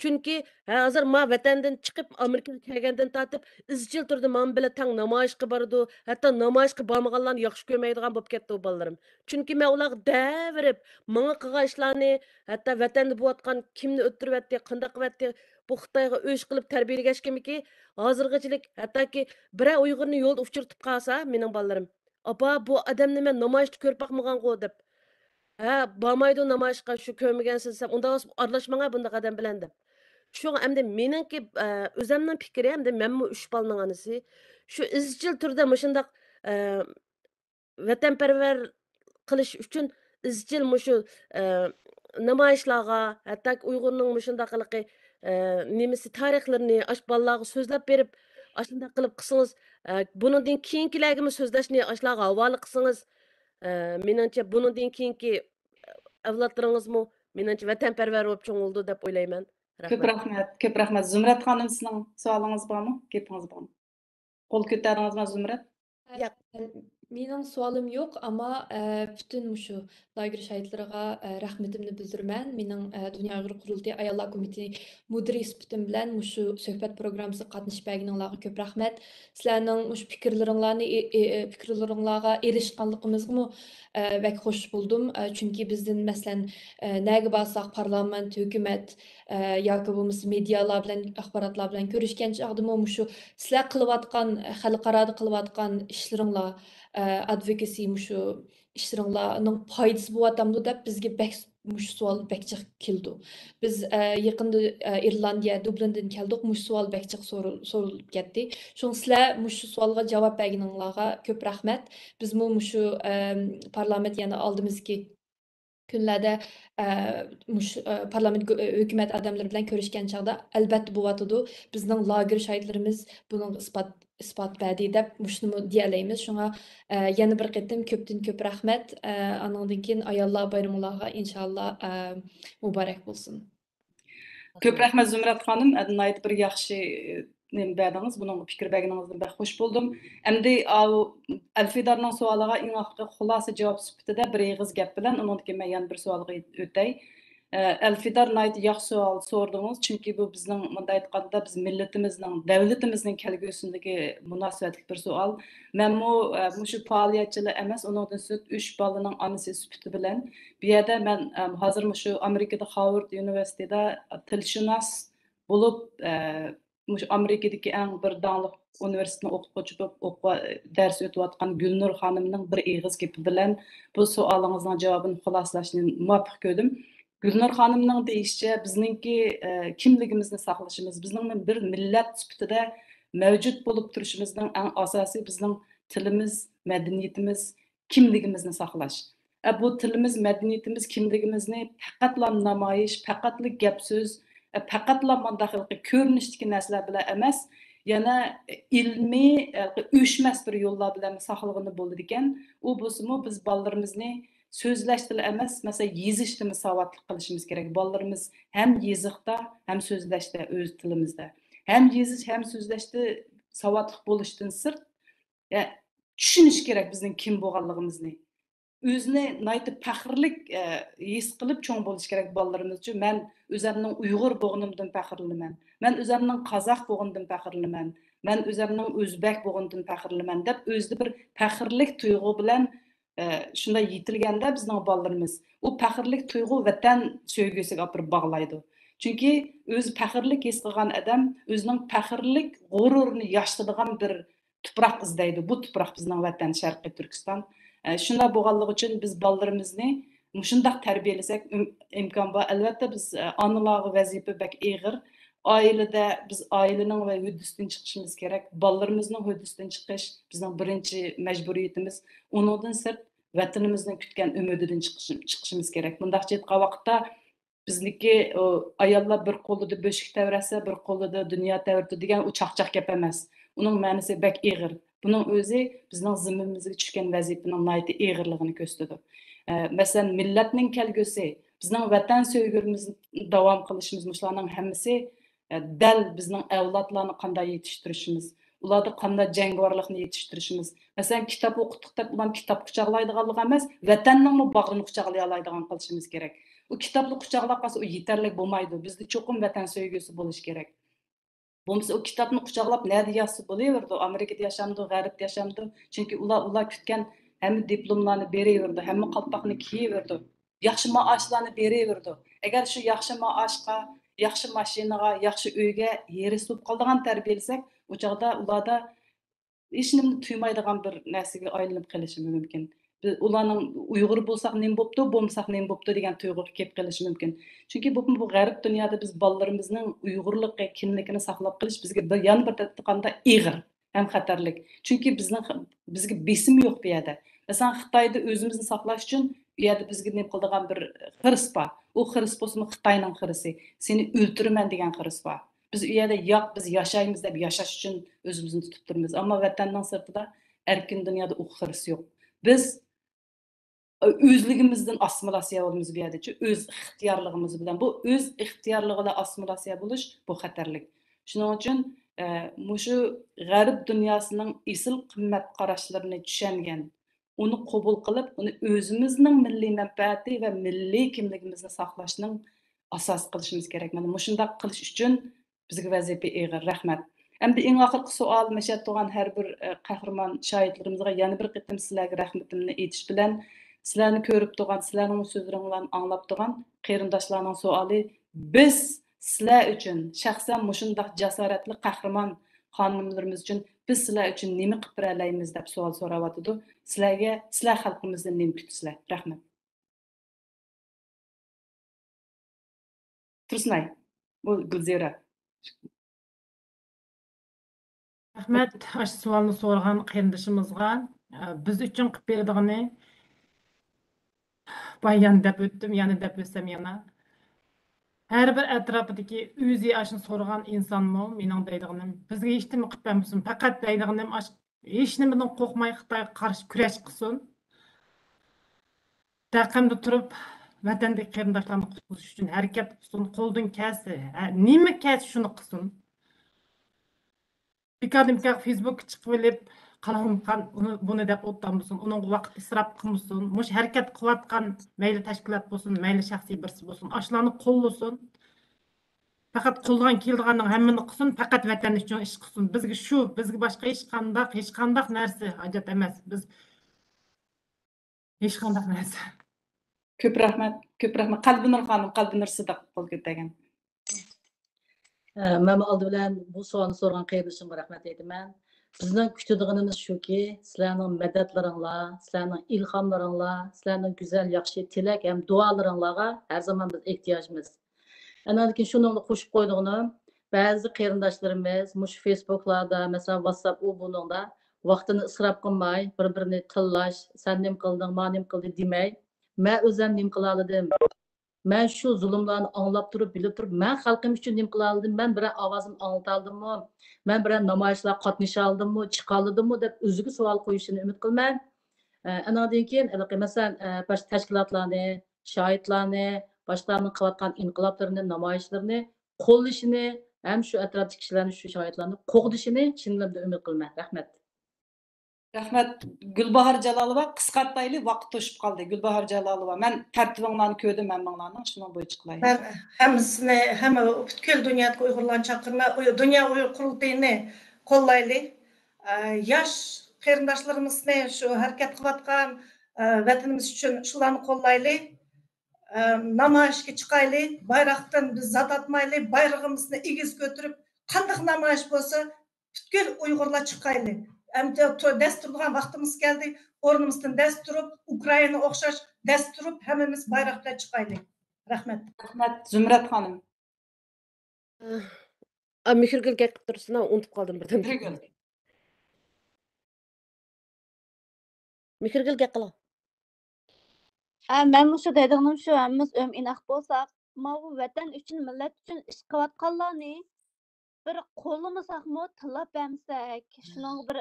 Chunki hozir men vatandan chiqib Amerikaga kelgandan tortib izchil turdi men bilan tang namoyishga bordi, hatto namoyishga bormaganlarni yaxshi ko'rmaydigan bo'lib ketdi u bolalarim. Chunki men ularga davrib, menga qilgan ishlarni, hatto vatanda bo'layotgan kimni o'ttiryapti, qanday qilyapti, bu Xitoyga o'sh qilib tarbiyalashganmiki, hozirgachilik hattoki bir Uyg'urni yo'lda uchirtib qolsa, mening bolalarim, "Apa, bu odamni men namoyishda ko'rib boqmagan-ku" deb. Ha, bormaydi namoyishga shu ko'rmagansiz, unda aralashmang bunday odam bilan deb. Şu endi meningki o'zimning fikri endi menmi 3 bolaning onasi shu izchil turda mushundaq vatanparvar qilish uchun izchil mushu namoyishlarga hatto Uyg'urning mushundaqligi nimasi tarixlarini ash bolalarga so'zlab berib ashunday qilib qilsangiz buningdan keyingilarga so'zlashni ashlarga havola qilsangiz meningcha buningdan keyingi avlodlaringizmi meningcha vatanparvar bo'lib cho'ng'ildi deb o'ylayman. Ko'p rahmat, ko'p rahmat. Zumrat xonim, sizning savolingiz bormi? Gapingiz bormi? Qo'l ko'tardingizmi Zumrat? Mening savolim yo'q, ammo bütün mushu lager shahidlariga rahmatimni bildiraman. Mening Dunyo Uyg'ur qurultiyi ayollar komiteti mudiri sifatim bilan mushu suhbat programmasiga qatnashib berganinglarga ko'p rahmat. Sizlarning mushu fikrlaringlarga erishganligimizga bek xush buldum. Chunki bizdan masalan nega borsak parlament, hukumat yoki bo'lmasa medialar bilan, axborotlar bilan ko'rishgan chog'da mushu sizlar qilayotgan, xalqaro qilayotgan ishlaringlar advocacy mushu ishlaringlarning foydasi bo'latamdi deb bizga mushu savol bekchiq keldi. Biz yaqinda Irlandiya Dublindan keldik, mushu savol bekchiq so'rilib ketdi. Shuning sizlar mushu savolga javob berganinglarga ko'p rahmat. Biz mushu parlament yana oldimizki kunlarda parlament hukumat odamlari bilan ko'rishgan chog'da albatta bo'layotidi. Bizning lager shahidlarimiz buning isbot berdi deb shuni deyalaymiz. Shunga yana bir qatim ko'pdan ko'p rahmat. Andan keyin ayollar bayramlariga inshaalloh muborak bo'lsin. Ko'p rahmat Zumrat xonim. Adnayt bir yaxshi nima berdingiz, buning fikr berganingizdan bek xush bo'ldim. Endi Alfidarning savoliga eng oxirgi xulosa javob sifatida bir eg'iz gap bilan undan keyin men yana bir savolga o'tay. Alfidar nayt yaxshi savol so'radingiz, chunki bu bizning bunday aytganda biz millatimizning, davlatimizning kelgusindagi munosabatli bir savol. Men shu faoliyatchilar emas, undan so'ng 3 bolaning onasi sifati bilan bu yerda men hozir shu Amerikada Howard universitetida tilshunos bo'lib Amerikadagi eng bir dangli universitetning o'qituvchi bo'lib dars o'tayotgan Gulnur xonimning bir eg'iz gapi bilan bu savolingizning javobini xulosalashni muvaffaq ko'rdim. Gulnur xonimning deyishicha bizningki kimligimizni saqlashimiz, bizning bir millat sifatida mavjud bo'lib turishimizning eng asosiy bizning tilimiz, madaniyatimiz, kimligimizni saqlash. Bu tilimiz, madaniyatimiz, kimligimizni faqatla namoyish, faqatla gap so'z, faqatla mandaqilqi ko'rinishdagi narsalar bilan emas, yana ilmiy o'shmas bir yo'llar bilan saqlag'ini bo'ladi ekan. U bo'lsa-mu biz bolalarimizni so'zlashda emas, masalan, yezishda savodli qilishimiz kerak. Bolalarimiz ham yeziqda, ham so'zlashda o'z tilimizda. Ham yezish, ham so'zlashda savatliq bo'lishdan sirt tushunish kerak bizning kim bo'lganligimizni. O'zini naytib faxrlik his qilib cho'ng bo'lish kerak bolalarimiz uchun. Men o'zimning Uyg'ur bo'lganimdan faxrlanaman. Men o'zimning qozoq bo'lganimdan faxrlanaman. Men o'zimning o'zbek bo'lganimdan faxrlanaman deb o'zida bir faxrlik tuyg'u bilan shunday yetilganda bizning bolalarimiz u faxrlik tuyg'u vatan sevgisiga olib bog'laydi. Chunki o'zi faxrlik his qilgan odam o'zining faxrlik g'ururini yoshlatadigan bir tuproq izlaydi. Bu tuproq bizning vatan Sharqiy Turkiston. Shunday bo'lganligi uchun biz bolalarimizni shunday tarbiyalasak imkon bor. Albatta biz onalarga vazifa bak og'ir. Oilada biz oilaning va hududdan chiqishimiz kerak. Bolalarimizning hududdan chiqish bizning birinchi majburiyatimiz. Undan sirt vatanimizning kutgan umididan chiqishimiz kerak. Bundaq aytgan vaqtda bizniki ayollar bir qo'lida bo'shik tavrasa, bir qo'lida dunyo tavrdi degan u chaqchaq gap emas. Uning ma'nosi bak og'ir. Bunun o'zi bizning zimmamizga tushgan vazifaning nihoyatda og'irligini ko'rsatadi. Masalan, millatning kelgusi, bizning vatan sevgimizni davom qilishimiz, mushlarning hammasi dal bizning avlodlarni qanday yetishtirishimiz, ularda qanday jangvorlikni yetishtirishimiz. Masalan, kitob o'qitdik deb ular kitob quchoqlaydiganligi emas, vatanning bag'rini quchoqlay oladigan qilishimiz kerak. U kitobni quchoqlab qolsa, u yetarli bo'lmaydi. Bizda cho'qim vatan sevgisi bo'lish kerak. Bo'lmasa o kitobni quchoqlab nerede yazsa bo'laverdi. Amerikada yashamdi, G'arbda yashamdi. Chunki ular kutgan hamma diplomlarni beraverdi, hamma qalpoqni kiyaverdi. Yaxshi maoshlarni beraverdi. Agar shu yaxshi maoshga, yaxshi mashinaga, yaxshi uyga yeri bo'lib qoladigan tarbiyalasak, o chaqda ularda hech nimani tuymaydigan bir narsaga aylanib qolishi mumkin. Ularning Uyg'ur bo'lsak nima bo'pti, bo'lmasak nima bo'pti degan tuyg'uga kelib qolishi mumkin. Chunki bu g'arb dunyoda biz bolalarimizning Uyg'urlik kimligini saqlab qolish bizga yana bir tarafdan og'ir ham xatarlik. Chunki bizga besim yo'q bu yerda. Masalan, Xitoyda o'zimizni saqlash uchun bu yerda bizga nima qiladigan bir xiris bor. U xiris bo'lsa Xitoyning xirisi. Seni o'ldiraman degan xiris bor. Biz u yerda yo'q, biz yashaymiz deb yashash uchun o'zimizni tutib turibmiz. Ammo vatanning sirtida erkin dunyoda u xiris yo'q. Biz o'zligimizdan assimilasiya bo'lamiz bu yerda. O'z ixtiyorligimiz bilan bu o'z ixtiyorligida assimilasiya bo'lish bu xatarlik. Shuning uchun shu g'arb dunyosining isil qimmat qarashlarini tushungan, uni qabul qilib, uni o'zimizning milliy manfaati va milliy kimligimizni saqlashning asos qilishimiz kerak. Mana shunday qilish uchun bizga vazifa og'ir. Rahmat. Endi eng oxirgi savol Mashat tug'an har bir qahramon shoirlarimizga yana bir qitim sizlarga rahmatimni aytish bilan sizlarni ko'rib turgan, sizlarning so'zlaringlarni anglab turgan qarindoshlarning savoli biz sizlar uchun shaxsan mushundaq jasoratli qahramon xonimlarimiz uchun biz sizlar uchun nima qilib beralaymiz deb savol so'rayotdi. Sizlarga, sizlar xalqimizdan nima kutasizlar? Rahmat. Tursunay, bu Gulzira. Rahmat, ash savolni so'ragan qarindishimizga biz uchun qilib beradiganini bayan deb o'tdim, yana deb o'tsam yana. Her bir etrafındaki o'zi ashni so'ragan insonmi, mening deydiganim bizga hech nima qilib bermasin, faqat deydiganim hech nimadan qo'rqmay Xitoyga qarshi kurash qilsin. Taqimda turib vatandagi qarindoshlarni qutqizish uchun harakat qilsin, qo'ldan kelsa, nima kelsa shuni qilsin. Bekadimka Facebook chiqib olib, qalamqan buni deb o'ttamsin, uning vaqt isrof qilmasin. Mush harakat qilayotgan mayli tashkilot bo'lsin, mayli shaxsiy birisi bo'lsin, ashlarni qo'llasin. Faqat qo'ldan kelganning hammani qilsin, faqat vatan uchun ish qilsin. Bizga boshqa hech qanday narsa hojat emas. Biz hech qanday narsa. Ko'p rahmat. Qalbinur xonim, Qalbinur Sidiq qo'l ko'targan. Men oldi bilan bu savolni so'ragan qarindoshimga rahmat aytaman. Bizning kutadiganimiz shuki, sizlarning madadlaringlar, sizlarning ilhomlaringlar, sizlarning go'zal, yaxshi tilak ham duolaringlarga har zaman biz ehtiyojimiz. Ana lekin shuni qo'shib qo'ydiganim, ba'zi qarindoshlarimiz mush Facebooklarda, masalan WhatsApp buningda vaqtini isrof qilmay, bir-birini tillash, sen nim qilding, men nim qildi demay, men o'zim nim qila oldim. Men shu zulmlarni anglab turib, bilib turib, men xalqim uchun nim qila oldim, men bir ovozim anglata oldimmi, men bir namoyishlar qatnasha oldimmi, chiqa oldimmi deb o'ziga savol qo'yishini umid qilman. Anadan keyin, masalan, bosh tashkilotlarni, shohidlarni, boshqalarning qilayotgan inqiloblarini, namoyishlarni qo'llashini hem şu atrofdagi kishilarni shu shohidlarni qo'g'dishini chinlab umid qilman. Rahmat. Rahmat Gülbahar Jalalova qısqartaylı vaqt to'shib qoldi. Gülbahar Jalalova men tartibinglarni ko'rdim hammalarning shundan bo'yicha qilay. Ben hem bütün dünyadaki Uygurlarını çakırma, Dünya Uygur Kurultayını kollaylı. Yaş kırındaşlarımızı şu hareket kıvatkan vatanımız için şularını kollaylı. Namayışga çıkaylı, bayraktan biz zat atmaylı, bayrağımızı igiz götürüp, kandık namayış bolsa, bütün Uygurlar çıkaylı. Hem de desturduğun vaktimiz geldi, ornumuzdan desturup, Ukrayna okşaş desturup, hemimiz bayrakla çıkaylı. Rahmet. Rahmat Zümrət xanım. Mehirgül gap qilib tursinlar, unutib qoldim birdan. Mehirgül gap qila. Men shu deydiganim shu, hammamiz inoq bo'lsak, mana bu vatan uchun, millat uchun ish qilayotganlarni bir qo'llamizakmi, tilab bersak, shuning bir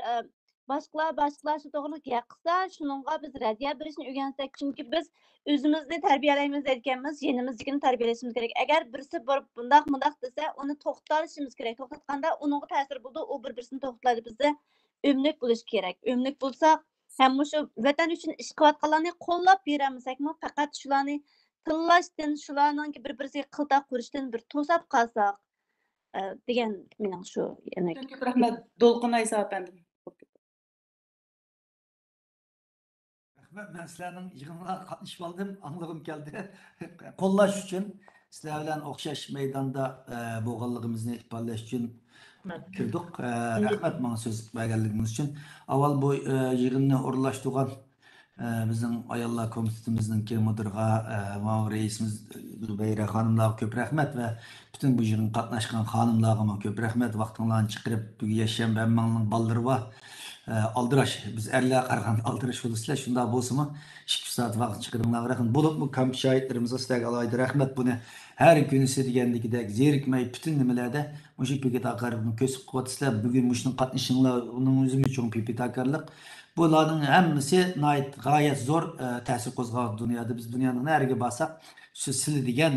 boshqalar shu to'g'riliq gapqilsa, shuningga biz raddiya berishni o'rgansak, chunki biz o'zimizni tarbiyalaymiz ekanmiz, yenimizni tarbiyalashimiz kerak. Agar birisi borib bundoq desa, uni to'xtatishimiz kerak. To'xtatganda uningga ta'sir bo'ldi, u bir-birisini to'xtatadi. Bizda o'mlik bo'lish kerak. O'mlik bo'lsa, hem şu vatan üçün iş qilayotganlarni qo'llab beramiz-ku, faqat shularni tillashdan, shularning bir-biriga qilta qurishdan bir to'sab qolsak degan mening shu yana. Rahmat Dolqun Aysa efendim. Rahmat, ben sizlerning yig'inlarga qatnashib oldim, anglag'im keldi. Qo'llash uchun sizlar bilan o'xshash maydonda bo'lganligimizni ifodalash uchun kirdik. Rahmat bana söz berganligingiz uchun. Avval bu yig'inni o'rinlashtirgan bizning ayollar komitetimizning mudirga, reisimiz Zubeyra xonimlarga ko'p rahmat va bütün bu yig'in qatnashgan xonimlarga ko'p rahmat. Vaqtinglarni chiqarib bu yashagan hammaning balları var. Aldıraş, biz erliğe qaraganda aldıraş olursa, şunda bolsa 2 saat vaqt chiqaringlar rahmat. Bulup bu kamp şahitlerimize sizlarga alaydı rahmat. Bunu her günüsü degandagidek zerikmey bütün nimelerde muşu pipitakarlıkni kösüp qo'yatsizlar. Bugün muşunun qatnashinglar uning o'zi uchun pipitakarlık. Bularning hammasi gayet zor ta'sir qo'zg'aydi dunyoda. Biz dunyoning nariga borsak, shu sizlar degan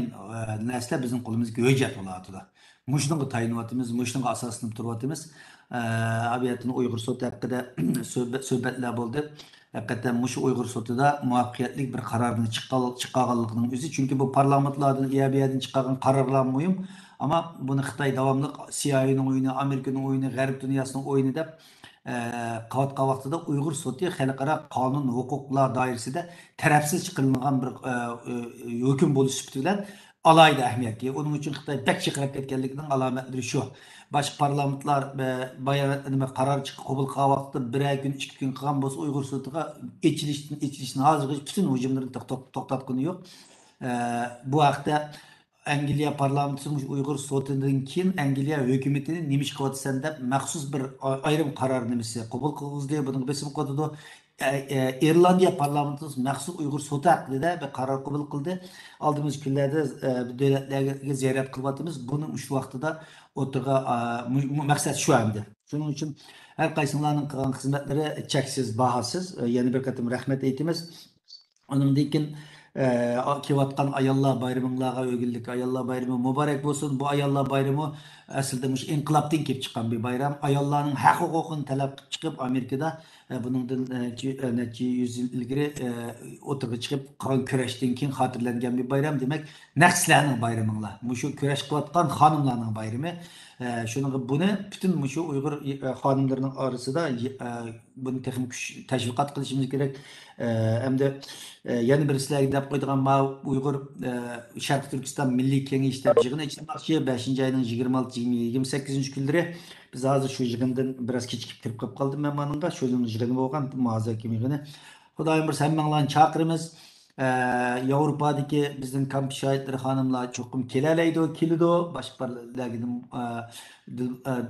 narsa bizning qo'limizga hujjat bo'ladi. Muşunga tayinyapmiz, muşunga asoslanib turyapmiz. Abiyatın Uygur sotu hakkında söhbetler oldu. Hakikaten muşu Uygur sotuda muvaffakiyetli bir kararını çıkarganlığının özü. Çünkü bu parlamentlardan, İAB'den çıkargan kararlar mühim. Ama bunu Xitay devamlı CIA'nın oyunu, Amerika'nın oyunu, Garip dünyasının oyunu da qavatqa vaqtida Uygur sotu xalqaro qonun hukuklar dairesinde tarafsız çıkarılgan bir hüküm buluş bilan alayda ahamiyetli. Onun için Xitay pek çıkarıp ketkenliğinin alametleri şu. Başka parlamentlar karar çıkıp kabul kavakta birer gün, 2 gün kalan bolsa Uygur sotuga içilişini hazır bütün hücumların to'xtatgani yok. Bu haqda Angliya parlamentinin Uygur sotundan keyin Angliya hükümetinin nimish qilyapsan deb maxsus bir ayrim qaror nimasi qabul qildi. Buning besim qo'ydi. İrlandiya parlamentimiz maxsus Uygur sotu haqida bir qaror qabul qildi. Aldığımız günlerde devletlerge ziyaret kılbatımız bunun şu vaqtida o'tirga maqsad shu hamdi. Shuning uchun har qaysilarning qilgan xizmatlari cheksiz, bahasiz. Yana bir qatim rahmat aytamiz. Onundan keyin kelayotgan ayollar bayraminglarga o'gillik ayollar bayrami muborak bo'lsin. Bu ayollar bayrami aslida mush inqilobdan kelib chiqqan bir bayram. Ayollarning haq huquqini talab qilib chiqib Amerikada buningdan necha 100 yil ilgari o'tirga chiqib qon kurashdan keyin xotirlangan bir bayram. Demak, naqslarning bayraminglar. Mushu kurash qilayotgan xonimlarning bayrami. Şunu bunu bütün şu Uygur xonimlarining orasida bunu texnik tashviqot qilishimiz kerak. Hem de yana bir sizlarga deb qo'ydigan Uygur Sharq Turkiston Milliy Kengashi yig'ini ichmoqchi 5-oyning 26-28 kunlari biz hozir shu yig'indan biroz kechikib kirib qoldim mehmonimga. Shu yig'in bo'lgan muhokama yig'ini. Xudoyim bir hammanglarni chaqiramiz. Avrupa'daki bizim kamp şahitleri hanımlar çokum kelalaydı, kilido. Başkalarının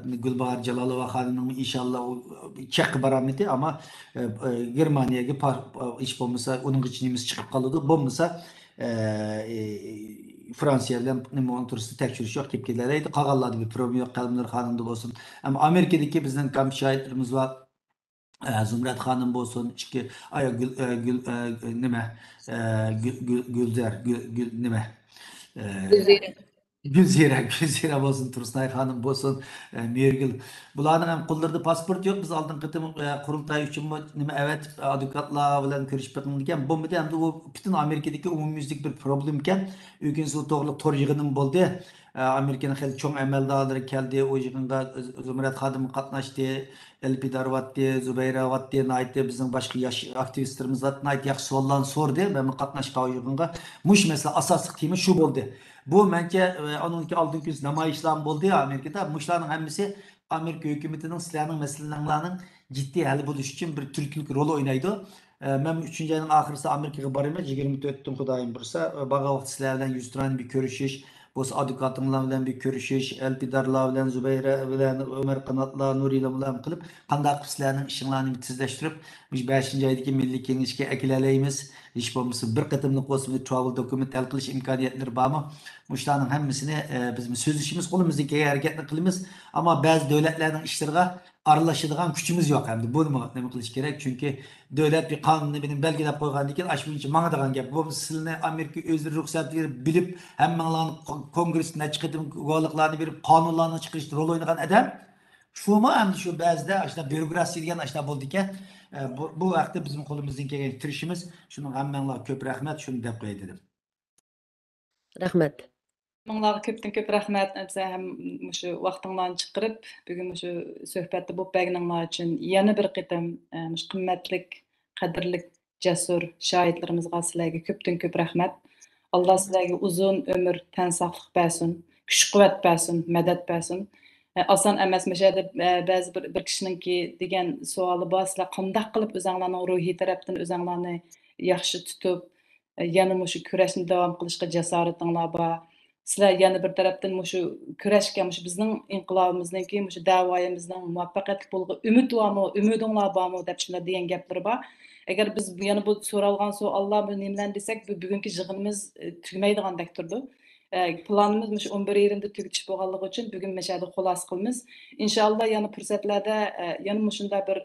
Gülbahar Jalalova hanımın inşallah Çek barameti ama Germaniyaga iş olmasa onun içimiz çıkıp kalırdı. Olmasa Fransa'dan nima turist tekşiriş yok kep kelalaydı. Qağallardı bir problem yok kalımlar hanımda olsun. Ama Amerika'daki bizim kamp şahitlerimiz var. Zümrət xanım bolsun, Gülzer, nima? Gülzira bolsun, Tursunay Hanım bolsun, Mergül. Bularning ham qo'llarida pasport yo'q. Biz oldin qitim qurultay uchun nima evet advokatlar bilan ko'rishib beqilgan ekan. Bo'lmadi hamda u butun Amerikadagi umumyuzlik bir problem ekan. O'kinsi u to'g'riliq tor yig'inim bo'ldi. Amerikaning xil cho'ng amaldorlari keldi. O yig'inga Zumrat xodim qatnashdi. Elpidar vatdi, Zubayra vatdi, nayti bizning boshqa yosh aktivistlarimiz nayti yaxshi savollarni so'rdi. Men qatnashgan o yig'inga mush masala asosiy tema shu bo'ldi. Bu bence onunki aldığın gün namayişler oldu ya Amerika'da. Muşların hemisi Amerika hükümetinin silahının meselelerinin ciddi hal buluş için bir Türk'lük rol oynaydı. Ben 3. ayının ahırısı Amerika'ya barıma 24'tüm Kudayım bursa. Bağa vakti silahlarla 100 tane bir görüşüş. Bu adukatımla bilen bir görüşüş. Elpidarla bilen Zübeyre bilen Ömer Kanatla Nuri'yle bilen kılıp kandak silahının ışınlarını tizleştirip 5. aydaki Milli Kengişke ekileleyimiz. Hiç olmasa bir katımlık olsun bir travel dokument el kılış imkaniyetleri var mı? Muşlarının hemmisini bizim sözleşimiz kolumuzdaki hareketli kılımız ama bazı devletlerin işlerine arılaşıdığan gücümüz yok hem de bunu ne kılış gerek çünkü devlet bir kanunu benim belgelep koygan diken aşmayınca bana da gap bu sizinle Amerika özür ruhsat verip bilip hemen kongresine çıkıp kovalıklarını verip kanunlarını çıkıştır rol oynayan adam şu mu hem de şu bazıda işte bürokrasi diyen işte buldu ki bu vakitte bizim kolumuzdan kelgan tirishimiz şunun hammanlarga ko'p rahmat şunu deb qo'y dedim. Rahmat. Minglarga ko'pdan ko'p rahmat. Bize hem şu vaqtinglarni chiqarib, bugun şu suhbatda bo'lib berganinglar uchun yana bir qitim şu qimmatlik, qadrlik, jasur shohidlarimizga sizlarga ko'pdan ko'p rahmat. Alloh sizlarga uzun ömür, tan sog'lik bersin, kuch-quvvat bersin, madad bersin. Asan emas mashada ba'zi bir kishininki degan savoli bor. Sizlar qanday qilib o'zinglarning ruhiy tarafdan o'zinglarni yaxshi tutib, yana shu kurashni davom qilishga jasoratinglar bor. Sizlar yana bir tarafdan shu kurashga bizning inqilobimizningki shu da'voyimizning muvaffaqiyatli bo'lgan umid bormi, umidinglar bormi deb shunday degan gaplar bor. Agar biz yana bu so'ralgan savollar bu nimalar desak, bu bugungi yig'inimiz tugmaydigandek turdi. Planımız 11.20'de tüketiş boğallığı için bugün meşede xulas qılmız. İnşallah yana fursatlarda yana şunda bir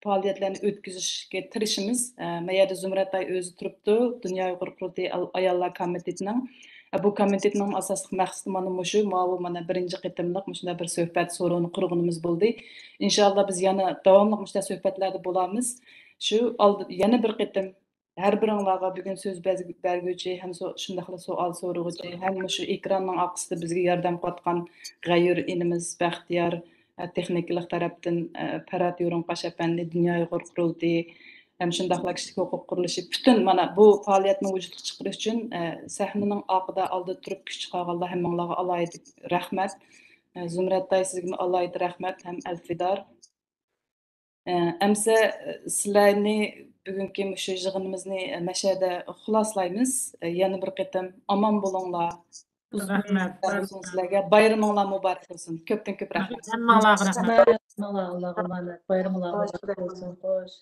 faaliyetlerini ötküzüşke tirişimiz. Meyada Zümrətay özü turupdu. Dünya Uyghur Qurultayı Ayollar Komitetinin. Bu komitetinin asaslık məqsədi mana şu, mana birinci qitimlik şunda bir söhbət sorunu qurğunumuz buldu. İnşallah biz yana davamlıq şunda söhbətlerde bulamız. Şu yana bir qitim her biringlarga bugün söz bergüçi, hem şundaqla sual soruğucu, hem şu ekranның aqsida bizga yordam qatqan G'ayur inimiz, Baxtiyar, texniklik tarafdan Parat Yo'rin Qashapandi, Dünya Uyghur Qurultayı, hem şundaqla kishilik huquq qurilishi bütün mana bu faoliyatni vujudga chiqarish uchun sahnaning oqida oldi turib kuch chiqarganlar hammanglarga alohida rahmat. Zumratday sizga alohida rahmat, ham Alfidar. Emse sizlarni bugungi shu yig'inimizni mashada xuloslaymiz. Yana bir qatam omon bo'linglar. Rahmat. Sizlarga bayraminglar muborak bo'lsin. Ko'pdan ko'p rahmat. Hammalarga rahmat. Allohga emanet. Bayramlar muborak bo'lsin. Xo'sh.